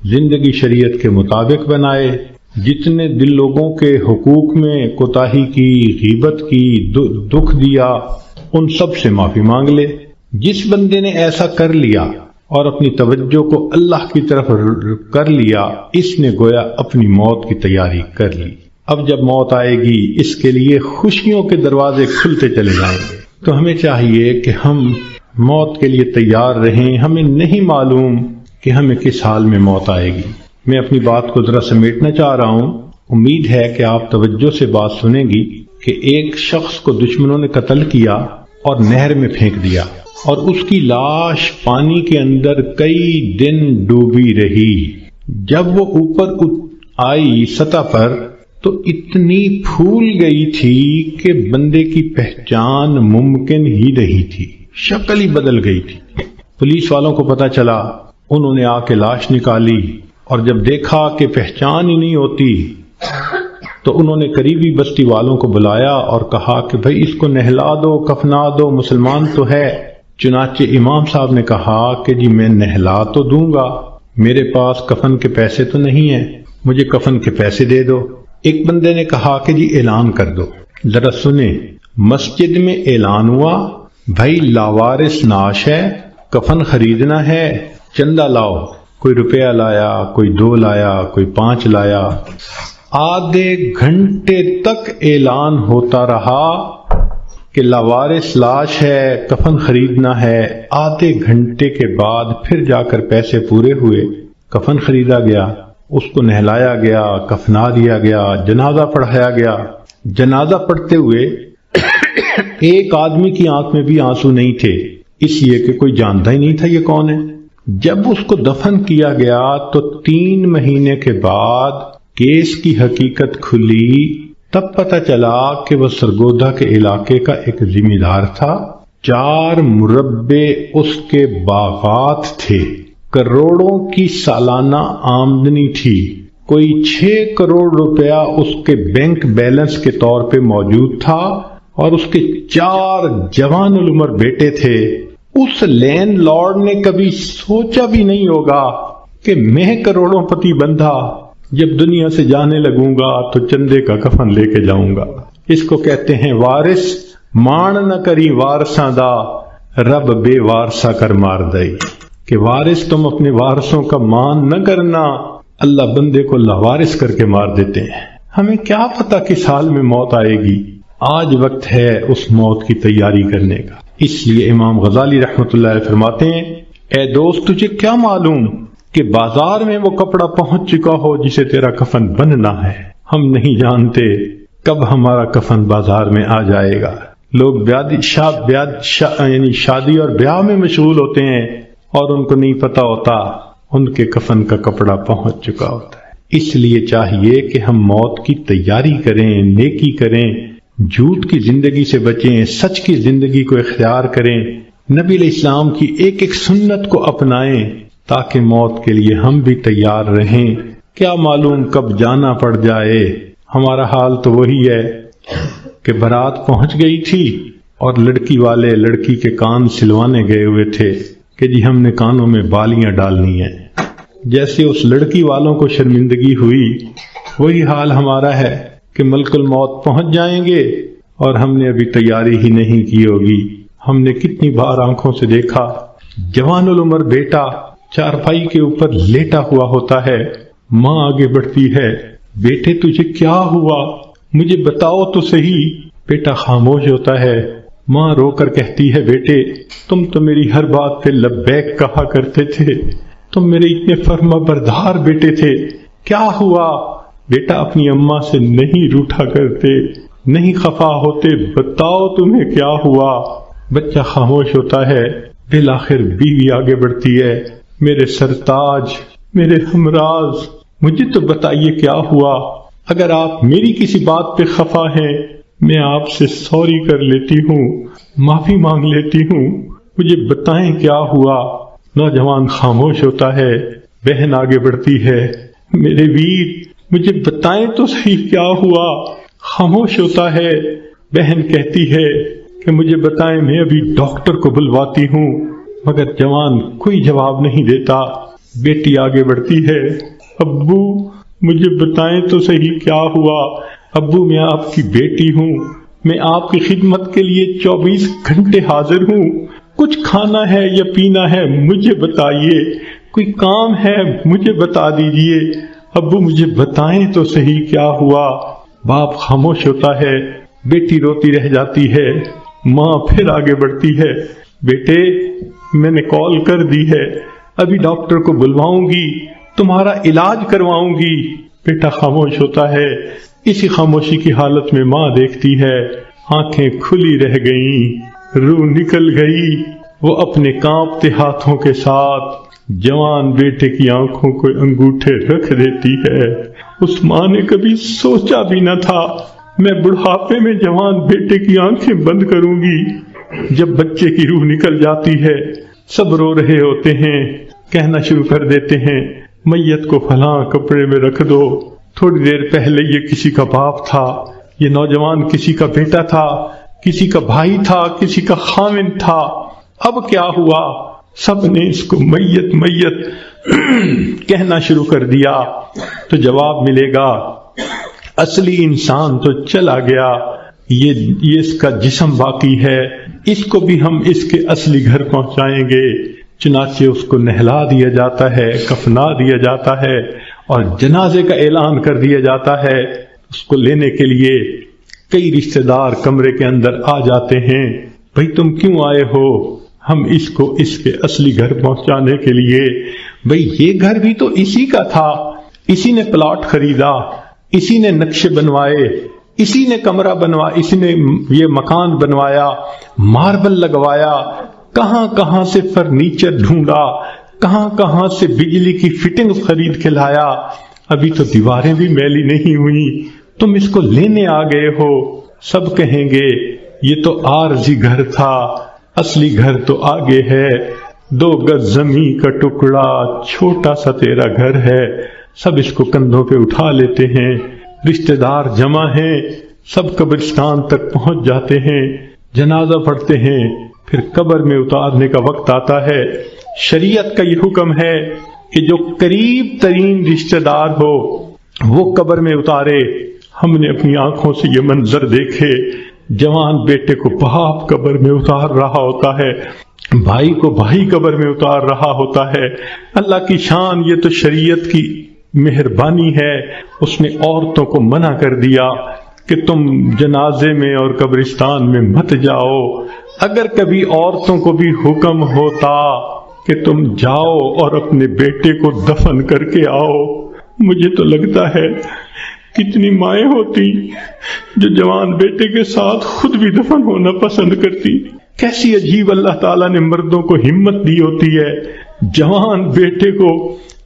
زندگی شریعت کے مطابق بنائے، جتنے دل لوگوں کے حقوق میں کوتاہی کی، غیبت کی، دکھ دیا، ان سب سے معافی مانگ لے۔ جس بندے نے ایسا کر لیا اور اپنی توجہ کو اللہ کی طرف کر لیا، اس نے گویا اپنی موت کی تیاری کر لی۔ اب جب موت آئے گی اس کے لیے خوشیوں کے دروازے کھلتے چلے جائیں گے۔ تو ہمیں چاہیے کہ ہم موت کے لیے تیار رہیں۔ ہمیں نہیں معلوم کہ ہمیں کس حال میں موت آئے گی۔ میں اپنی بات کو ذرا سمیٹنا چاہ رہا ہوں، امید ہے کہ آپ توجہ سے بات سنیں گی کہ ایک شخص کو دشمنوں نے قتل کیا اور نہر میں پھینک دیا، اور اس کی لاش پانی کے اندر کئی دن ڈوبی رہی۔ جب وہ اوپر آئی سطح پر تو اتنی پھول گئی تھی کہ بندے کی پہچان ممکن ہی نہیں تھی، شکل ہی بدل گئی تھی۔ پولیس والوں کو پتہ چلا، انہوں نے آ کے لاش نکالی، اور جب دیکھا کہ پہچان ہی نہیں ہوتی تو انہوں نے قریبی بستی والوں کو بلایا اور کہا کہ بھئی اس کو نہلا دو، کفنا دو، مسلمان تو ہے۔ چنانچہ امام صاحب نے کہا کہ جی میں نہلا تو دوں گا، میرے پاس کفن کے پیسے تو نہیں ہیں، مجھے کفن کے پیسے دے دو۔ ایک بندے نے کہا کہ جی اعلان کر دو۔ ذرا سنیں، مسجد میں اعلان ہوا، بھائی لاوارث نعش ہے، کفن خریدنا ہے، چندہ لاؤ۔ کوئی روپیہ لایا، کوئی 2 لایا، کوئی 5 لایا۔ آدھے گھنٹے تک اعلان ہوتا رہا کہ لاوارث لاش ہے، کفن خریدنا ہے۔ آدھے گھنٹے کے بعد پھر جا کر پیسے پورے ہوئے، کفن خریدا گیا، اس کو نہلایا گیا، کفنا دیا گیا، جنازہ پڑھایا گیا۔ جنازہ پڑھتے ہوئے ایک آدمی کی آنکھ میں بھی آنسو نہیں تھے، اس لیے کہ کوئی جانتا ہی نہیں تھا یہ کون ہے۔ جب اس کو دفن کیا گیا تو 3 مہینے کے بعد کیس کی حقیقت کھلی، تب پتہ چلا کہ وہ سرگودا کے علاقے کا ایک ذمہ دار تھا۔ 4 مربع اس کے باغات تھے، کروڑوں کی سالانہ آمدنی تھی، کوئی 6 کروڑ روپیہ اس کے بینک بیلنس کے طور پہ موجود تھا، اور اس کے 4 جوان العمر بیٹے تھے۔ اس لینڈ لارڈ نے کبھی سوچا بھی نہیں ہوگا کہ میں کروڑوں پتی بندھا، جب دنیا سے جانے لگوں گا تو چندے کا کفن لے کے جاؤں گا۔ اس کو کہتے ہیں وارث مان نہ کری وارثاں دا، رب بے وارثا کر مار دئی، کہ وارث تم اپنے وارثوں کا مان نہ کرنا، اللہ بندے کو لاوارث کر کے مار دیتے ہیں۔ ہمیں کیا پتا کس حال میں موت آئے گی، آج وقت ہے اس موت کی تیاری کرنے کا۔ اس لیے امام غزالی رحمۃ اللہ علیہ فرماتے ہیں، اے دوست تجھے کیا معلوم کہ بازار میں وہ کپڑا پہنچ چکا ہو جسے تیرا کفن بننا ہے، ہم نہیں جانتے کب ہمارا کفن بازار میں آ جائے گا۔ لوگ یعنی شادی اور بیاہ میں مشغول ہوتے ہیں اور ان کو نہیں پتا ہوتا ان کے کفن کا کپڑا پہنچ چکا ہوتا ہے۔ اس لیے چاہیے کہ ہم موت کی تیاری کریں، نیکی کریں، جھوٹ کی زندگی سے بچیں، سچ کی زندگی کو اختیار کریں، نبی علیہ السلام کی ایک ایک سنت کو اپنائیں تاکہ موت کے لیے ہم بھی تیار رہیں۔ کیا معلوم کب جانا پڑ جائے۔ ہمارا حال تو وہی ہے کہ بارات پہنچ گئی تھی اور لڑکی والے لڑکی کے کان سلوانے گئے ہوئے تھے کہ جی ہم نے کانوں میں بالیاں ڈالنی ہیں۔ جیسے اس لڑکی والوں کو شرمندگی ہوئی، وہی حال ہمارا ہے کہ ملک الموت پہنچ جائیں گے اور ہم نے ابھی تیاری ہی نہیں کی ہوگی۔ ہم نے کتنی بار آنکھوں سے دیکھا جوان العمر بیٹا چارپائی کے اوپر لیٹا ہوا ہوتا ہے، ماں آگے بڑھتی ہے، بیٹے تجھے کیا ہوا، مجھے بتاؤ تو صحیح۔ بیٹا خاموش ہوتا ہے، ماں رو کر کہتی ہے، بیٹے تم تو میری ہر بات پہ لبیک کہا کرتے تھے، تم میرے اتنے فرما بردار بیٹے تھے، کیا ہوا؟ بیٹا اپنی اماں سے نہیں روٹھا کرتے، نہیں خفا ہوتے، بتاؤ تمہیں کیا ہوا۔ بچہ خاموش ہوتا ہے، بالآخر بیوی آگے بڑھتی ہے، میرے سرتاج، میرے ہمراز، مجھے تو بتائیے کیا ہوا، اگر آپ میری کسی بات پہ خفا ہیں میں آپ سے سوری کر لیتی ہوں، معافی مانگ لیتی ہوں، مجھے بتائیں کیا ہوا۔ نوجوان خاموش ہوتا ہے، بہن آگے بڑھتی ہے، میرے ویر مجھے بتائیں تو صحیح کیا ہوا۔ خاموش ہوتا ہے، بہن کہتی ہے کہ مجھے بتائیں، میں ابھی ڈاکٹر کو بلواتی ہوں، مگر جوان کوئی جواب نہیں دیتا۔ بیٹی آگے بڑھتی ہے، ابو مجھے بتائیں تو صحیح کیا ہوا، ابو میں آپ کی بیٹی ہوں، میں آپ کی خدمت کے لیے 24 گھنٹے حاضر ہوں، کچھ کھانا ہے یا پینا ہے مجھے بتائیے، کوئی کام ہے مجھے بتا دیجئے، ابو مجھے بتائیں تو صحیح کیا ہوا۔ باپ خاموش ہوتا ہے، بیٹی روتی رہ جاتی ہے، ماں پھر آگے بڑھتی ہے، بیٹے میں نے کال کر دی ہے، ابھی ڈاکٹر کو بلواؤں گی، تمہارا علاج کرواؤں گی۔ بیٹا خاموش ہوتا ہے، اسی خاموشی کی حالت میں ماں دیکھتی ہے، آنکھیں کھلی رہ گئیں، روح نکل گئی، وہ اپنے کانپتے ہاتھوں کے ساتھ جوان بیٹے کی آنکھوں کو انگوٹھے رکھ دیتی ہے۔ اس ماں نے کبھی سوچا بھی نہ تھا میں بڑھاپے میں جوان بیٹے کی آنکھیں بند کروں گی۔ جب بچے کی روح نکل جاتی ہے، سب رو رہے ہوتے ہیں، کہنا شروع کر دیتے ہیں میت کو فلاں کپڑے میں رکھ دو، تھوڑی دیر پہلے یہ کسی کا باپ تھا، یہ نوجوان کسی کا بیٹا تھا، کسی کا بھائی تھا، کسی کا خاوند تھا، اب کیا ہوا؟ سب نے اس کو میت میت کہنا شروع کر دیا۔ تو جواب ملے گا اصلی انسان تو چلا گیا، یہ اس کا جسم باقی ہے، اس کو بھی ہم اس کے اصلی گھر پہنچائیں گے۔ چنانچہ اس کو نہلا دیا جاتا ہے، کفنا دیا جاتا ہے اور جنازے کا اعلان کر دیا جاتا ہے۔ اس کو لینے کے لیے کئی رشتہ دار کمرے کے اندر آ جاتے ہیں، بھئی تم کیوں آئے ہو؟ ہم اس کو اس کے اصلی گھر پہنچانے کے لیے۔ بھئی یہ گھر بھی تو اسی کا تھا، اسی نے پلاٹ خریدا، اسی نے نقشے بنوائے، اسی نے کمرہ بنوایا، اسی نے یہ مکان بنوایا، ماربل لگوایا، کہاں کہاں سے فرنیچر ڈھونڈا، کہاں کہاں سے بجلی کی فٹنگ خرید کے لایا، ابھی تو دیواریں بھی میلی نہیں ہوئی، تم اس کو لینے آ گئے ہو۔ سب کہیں گے یہ تو عارضی گھر تھا، اصلی گھر تو آگے ہے، 2 گز زمین کا ٹکڑا، چھوٹا سا تیرا گھر ہے۔ سب اس کو کندھوں پہ اٹھا لیتے ہیں، رشتہ دار جمع ہیں، سب قبرستان تک پہنچ جاتے ہیں، جنازہ پڑھتے ہیں، پھر قبر میں اتارنے کا وقت آتا ہے۔ شریعت کا یہ حکم ہے کہ جو قریب ترین رشتہ دار ہو وہ قبر میں اتارے۔ ہم نے اپنی آنکھوں سے یہ منظر دیکھے، جوان بیٹے کو باپ قبر میں اتار رہا ہوتا ہے، بھائی کو بھائی قبر میں اتار رہا ہوتا ہے۔ اللہ کی شان، یہ تو شریعت کی مہربانی ہے، اس نے عورتوں کو منع کر دیا کہ تم جنازے میں اور قبرستان میں مت جاؤ۔ اگر کبھی عورتوں کو بھی حکم ہوتا کہ تم جاؤ اور اپنے بیٹے کو دفن کر کے آؤ، مجھے تو لگتا ہے کتنی مائیں ہوتی جو جوان بیٹے کے ساتھ خود بھی دفن ہونا پسند کرتی۔ کیسی عجیب اللہ تعالیٰ نے مردوں کو ہمت دی ہوتی ہے۔ جوان بیٹے کو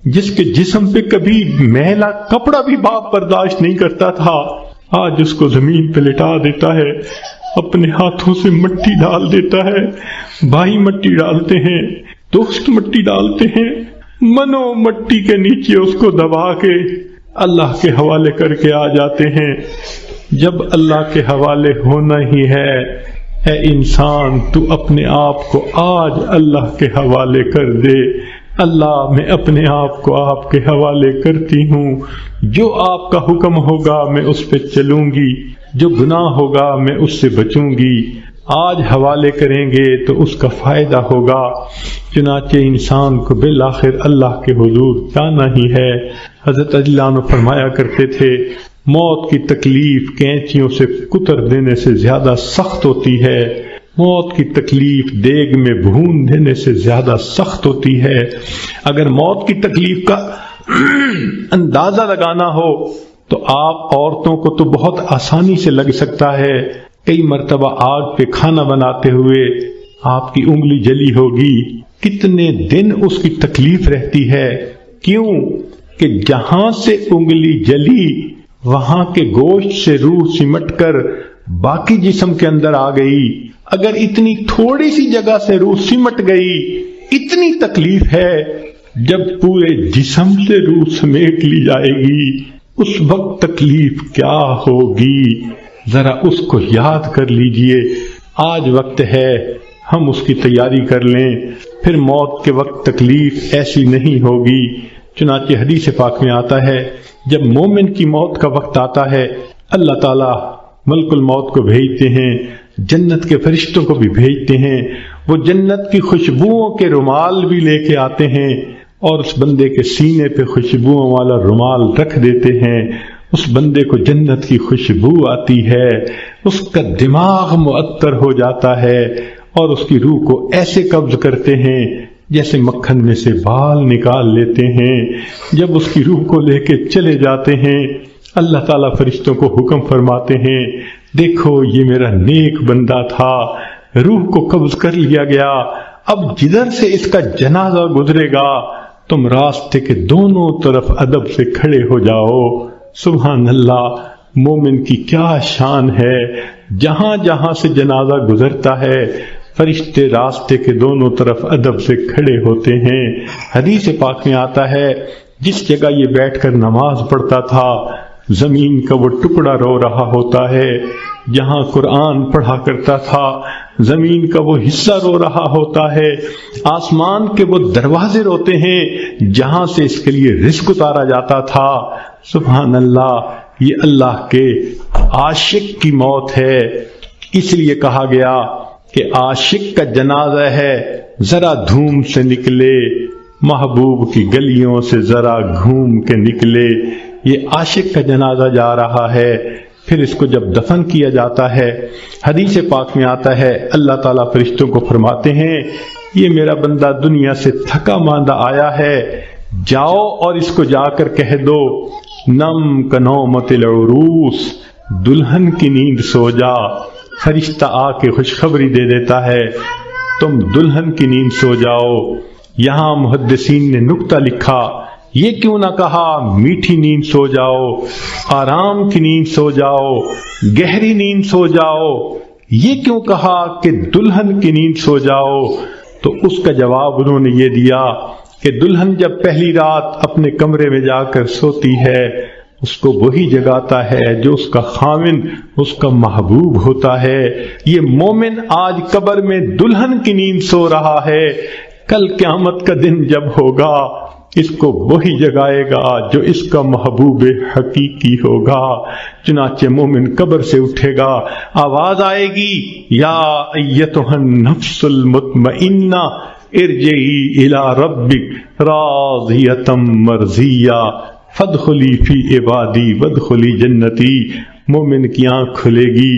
جس کے جسم پہ کبھی میلا کپڑا بھی باپ برداشت نہیں کرتا تھا، آج اس کو زمین پہ لٹا دیتا ہے، اپنے ہاتھوں سے مٹی ڈال دیتا ہے، بھائی مٹی ڈالتے ہیں، دوست مٹی ڈالتے ہیں، منو مٹی کے نیچے اس کو دبا کے اللہ کے حوالے کر کے آ جاتے ہیں۔ جب اللہ کے حوالے ہونا ہی ہے، اے انسان تو اپنے آپ کو آج اللہ کے حوالے کر دے۔ اللہ میں اپنے آپ کو آپ کے حوالے کرتی ہوں، جو آپ کا حکم ہوگا میں اس پہ چلوں گی، جو گناہ ہوگا میں اس سے بچوں گی۔ آج حوالے کریں گے تو اس کا فائدہ ہوگا۔ چنانچہ انسان کو بالآخر اللہ کے حضور جانا ہی ہے۔ حضرت علی اللہ عنہ فرمایا کرتے تھے، موت کی تکلیف کینچیوں سے کتر دینے سے زیادہ سخت ہوتی ہے، موت کی تکلیف دیگ میں بھون دینے سے زیادہ سخت ہوتی ہے۔ اگر موت کی تکلیف کا اندازہ لگانا ہو تو آپ عورتوں کو تو بہت آسانی سے لگ سکتا ہے۔ کئی مرتبہ آگ پہ کھانا بناتے ہوئے آپ کی انگلی جلی ہوگی، کتنے دن اس کی تکلیف رہتی ہے۔ کیوں کہ جہاں سے انگلی جلی وہاں کے گوشت سے روح سمٹ کر باقی جسم کے اندر آ گئی۔ اگر اتنی تھوڑی سی جگہ سے روح سمٹ گئی، اتنی تکلیف ہے۔ جب پورے جسم سے روح سمیٹ لی جائے گی، اس وقت تکلیف کیا ہوگی، ذرا اس کو یاد کر لیجئے۔ آج وقت ہے ہم اس کی تیاری کر لیں، پھر موت کے وقت تکلیف ایسی نہیں ہوگی۔ چنانچہ حدیث پاک میں آتا ہے، جب مومن کی موت کا وقت آتا ہے، اللہ تعالیٰ ملک الموت کو بھیجتے ہیں، جنت کے فرشتوں کو بھی بھیجتے ہیں، وہ جنت کی خوشبوؤں کے رومال بھی لے کے آتے ہیں اور اس بندے کے سینے پہ خوشبوؤں والا رومال رکھ دیتے ہیں۔ اس بندے کو جنت کی خوشبو آتی ہے، اس کا دماغ معطر ہو جاتا ہے اور اس کی روح کو ایسے قبض کرتے ہیں جیسے مکھن میں سے بال نکال لیتے ہیں۔ جب اس کی روح کو لے کے چلے جاتے ہیں، اللہ تعالیٰ فرشتوں کو حکم فرماتے ہیں، دیکھو یہ میرا نیک بندہ تھا، روح کو قبض کر لیا گیا، اب جدھر سے اس کا جنازہ گزرے گا تم راستے کے دونوں طرف ادب سے کھڑے ہو جاؤ۔ سبحان اللہ، مومن کی کیا شان ہے۔ جہاں جہاں سے جنازہ گزرتا ہے فرشتے راستے کے دونوں طرف ادب سے کھڑے ہوتے ہیں۔ حدیث پاک میں آتا ہے جس جگہ یہ بیٹھ کر نماز پڑھتا تھا زمین کا وہ ٹکڑا رو رہا ہوتا ہے، جہاں قرآن پڑھا کرتا تھا زمین کا وہ حصہ رو رہا ہوتا ہے، آسمان کے وہ دروازے روتے ہیں جہاں سے اس کے لیے رزق اتارا جاتا تھا۔ سبحان اللہ، یہ اللہ کے عاشق کی موت ہے۔ اس لیے کہا گیا کہ عاشق کا جنازہ ہے، ذرا دھوم سے نکلے، محبوب کی گلیوں سے ذرا گھوم کے نکلے۔ یہ عاشق کا جنازہ جا رہا ہے، پھر اس کو جب دفن کیا جاتا ہے حدیث پاک میں آتا ہے اللہ تعالیٰ فرشتوں کو فرماتے ہیں یہ میرا بندہ دنیا سے تھکا ماندہ آیا ہے، جاؤ اور اس کو جا کر کہہ دو نم کنومت العروس، دلہن کی نیند سو جا۔ فرشتہ آ کے خوشخبری دے دیتا ہے تم دلہن کی نیند سو جاؤ۔ یہاں محدثین نے نکتہ لکھا، یہ کیوں نہ کہا میٹھی نیند سو جاؤ، آرام کی نیند سو جاؤ، گہری نیند سو جاؤ، یہ کیوں کہا کہ دلہن کی نیند سو جاؤ؟ تو اس کا جواب انہوں نے یہ دیا کہ دلہن جب پہلی رات اپنے کمرے میں جا کر سوتی ہے اس کو وہی جگاتا ہے جو اس کا خاوند، اس کا محبوب ہوتا ہے۔ یہ مومن آج قبر میں دلہن کی نیند سو رہا ہے، کل قیامت کا دن جب ہوگا اس کو وہی جگائے گا جو اس کا محبوب حقیقی ہوگا۔ چنانچہ مومن قبر سے اٹھے گا، آواز آئے گی یا ایتھا النفس المطمئنہ ارجعی الی ربک راضیۃ مرضیہ فادخلی فی عبادی وادخلی جنتی۔ مومن کی آنکھ کھلے گی،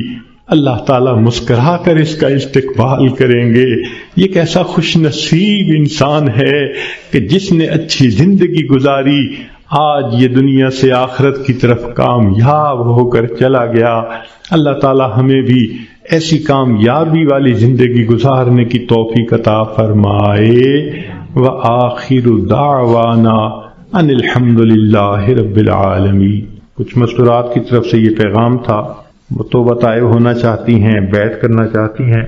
اللہ تعالیٰ مسکرا کر اس کا استقبال کریں گے۔ یہ کیسا خوش نصیب انسان ہے کہ جس نے اچھی زندگی گزاری، آج یہ دنیا سے آخرت کی طرف کامیاب ہو کر چلا گیا۔ اللہ تعالیٰ ہمیں بھی ایسی کامیابی والی زندگی گزارنے کی توفیق عطا فرمائے۔ وآخر دعوانا ان الحمد للہ رب العالمین۔ کچھ مستورات کی طرف سے یہ پیغام تھا، وہ توبہ طائب ہونا چاہتی ہیں، بیعت کرنا چاہتی ہیں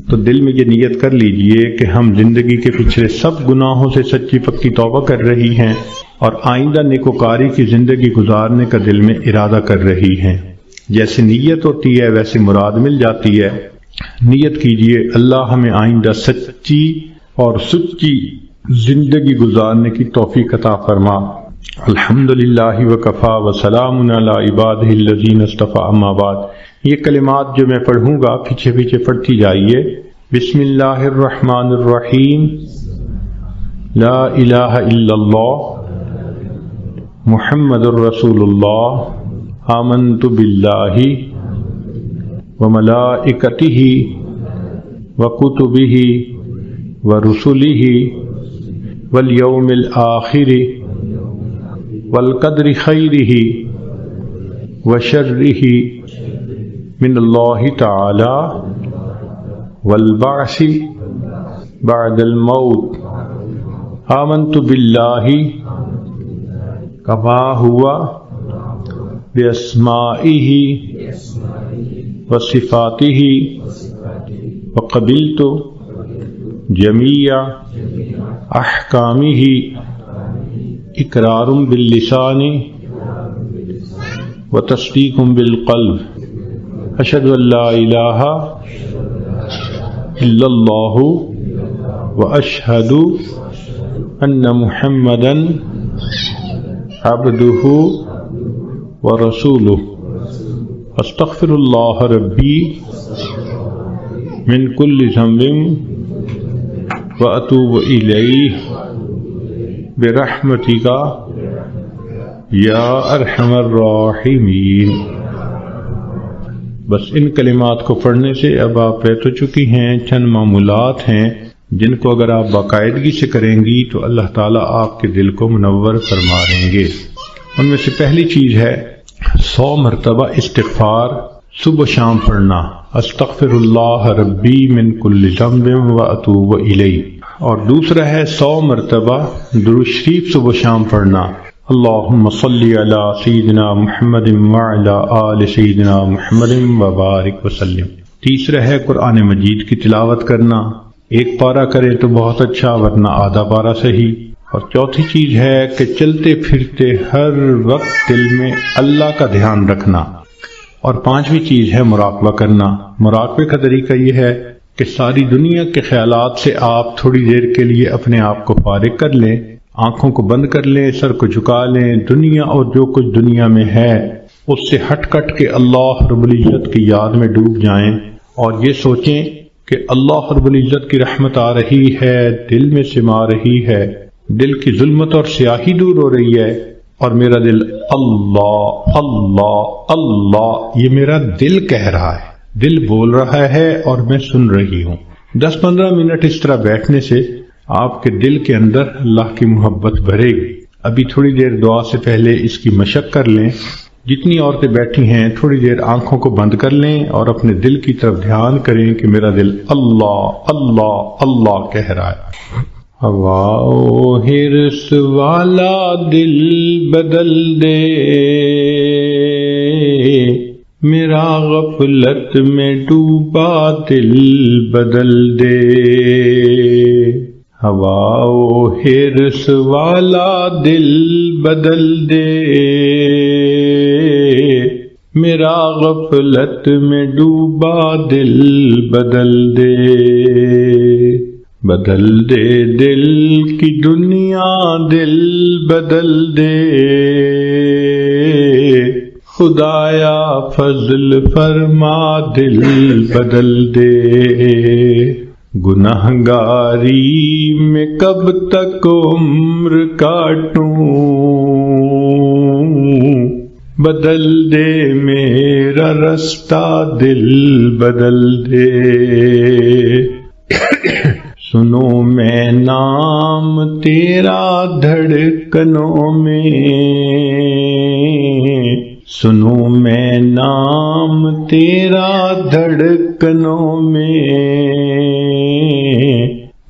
تو دل میں یہ نیت کر لیجئے کہ ہم زندگی کے پچھلے سب گناہوں سے سچی پکی توبہ کر رہی ہیں اور آئندہ نیکوکاری کی زندگی گزارنے کا دل میں ارادہ کر رہی ہیں۔ جیسے نیت ہوتی ہے ویسے مراد مل جاتی ہے۔ نیت کیجئے اللہ ہمیں آئندہ سچی اور سچی زندگی گزارنے کی توفیق عطا فرما۔ الحمدللہ وکفا وسلام علی عبادہ الذین اصطفی، اما بعد۔ یہ کلمات جو میں پڑھوں گا پیچھے پیچھے پڑھتی جائیے۔ بسم اللہ الرحمن الرحیم، لا الہ الا اللہ محمد الرسول اللہ، آمنت باللہ وملائکتہ وکتبہ ورسلہ والیوم الآخر والقدر خیرہ وشرہ من اللہ تعالی والبعث بعد الموت۔ آمنت باللہ کما ہوا باسمائہ وصفاتہ وقبلت جمیع احکامہ اقرار باللسان وتصدیق بالقلب۔ اشہد ان لا الہ الا اللہ واشہد ان محمدا عبدہ ورسولہ۔ استغفر اللہ ربی من کل ذنب واتوب الیہ برحمتک یا ارحم الراحمین۔ بس ان کلمات کو پڑھنے سے اب آپ بیت ہو چکی ہیں۔ چند معمولات ہیں جن کو اگر آپ باقاعدگی سے کریں گی تو اللہ تعالیٰ آپ کے دل کو منور فرما دیں گے۔ ان میں سے پہلی چیز ہے 100 مرتبہ استغفار صبح و شام پڑھنا۔ استغفر اللہ ربی من کل ذنب واتوب الیہ۔ اور دوسرا ہے 100 مرتبہ درود شریف صبح شام پڑھنا، اللہم صلی علی سیدنا محمد وعلی آل سیدنا محمد وبارک وسلم۔ تیسرا ہے قرآن مجید کی تلاوت کرنا، ایک پارہ کریں تو بہت اچھا، ورنہ آدھا پارہ صحیح۔ اور چوتھی چیز ہے کہ چلتے پھرتے ہر وقت دل میں اللہ کا دھیان رکھنا۔ اور پانچویں چیز ہے مراقبہ کرنا۔ مراقبے کا طریقہ یہ ہے کہ ساری دنیا کے خیالات سے آپ تھوڑی دیر کے لیے اپنے آپ کو فارغ کر لیں، آنکھوں کو بند کر لیں، سر کو جھکا لیں، دنیا اور جو کچھ دنیا میں ہے اس سے ہٹ کٹ کے اللہ رب العزت کی یاد میں ڈوب جائیں، اور یہ سوچیں کہ اللہ رب العزت کی رحمت آ رہی ہے، دل میں سما رہی ہے، دل کی ظلمت اور سیاہی دور ہو رہی ہے، اور میرا دل اللہ اللہ اللہ، یہ میرا دل کہہ رہا ہے، دل بول رہا ہے اور میں سن رہی ہوں۔ 10-15 منٹ اس طرح بیٹھنے سے آپ کے دل کے اندر اللہ کی محبت بھرے گی۔ ابھی تھوڑی دیر دعا سے پہلے اس کی مشق کر لیں، جتنی عورتیں بیٹھی ہیں تھوڑی دیر آنکھوں کو بند کر لیں اور اپنے دل کی طرف دھیان کریں کہ میرا دل اللہ اللہ اللہ کہہ رہا ہے۔ ہوا و حرص والا دل بدل دے، میرا غفلت میں ڈوبا دل بدل دے۔ ہوا و حرص والا دل بدل دے، میرا غفلت میں ڈوبا دل بدل دے۔ بدل دے دل کی دنیا، دل بدل دے، خدایا فضل فرما دل بدل دے۔ گنہگاری میں کب تک عمر کاٹوں، بدل دے میرا رستہ دل بدل دے۔ سنو میں نام تیرا دھڑکنوں میں، سنو میں نام تیرا دھڑکنوں میں،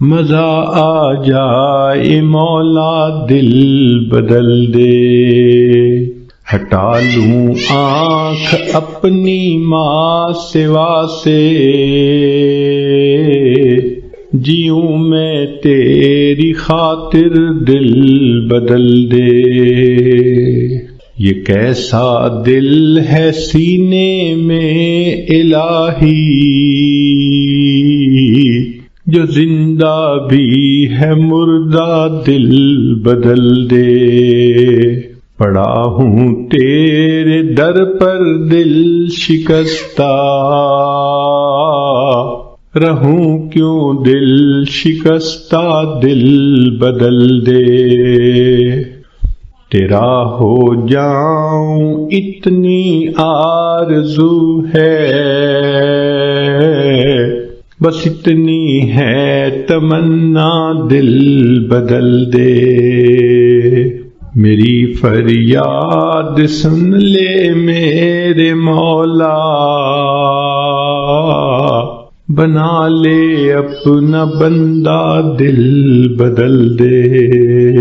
مزہ آ جائے مولا دل بدل دے۔ ہٹا لوں آنکھ اپنی ماں سوا سے، جیوں میں تیری خاطر دل بدل دے۔ یہ کیسا دل ہے سینے میں الہی، جو زندہ بھی ہے مردہ دل بدل دے۔ پڑا ہوں تیرے در پر دل شکستہ، رہوں کیوں دل شکستہ دل بدل دے۔ تیرا ہو جاؤں اتنی آرزو ہے، بس اتنی ہے تمنا دل بدل دے۔ میری فریاد سن لے میرے مولا، بنا لے اپنا بندہ دل بدل دے۔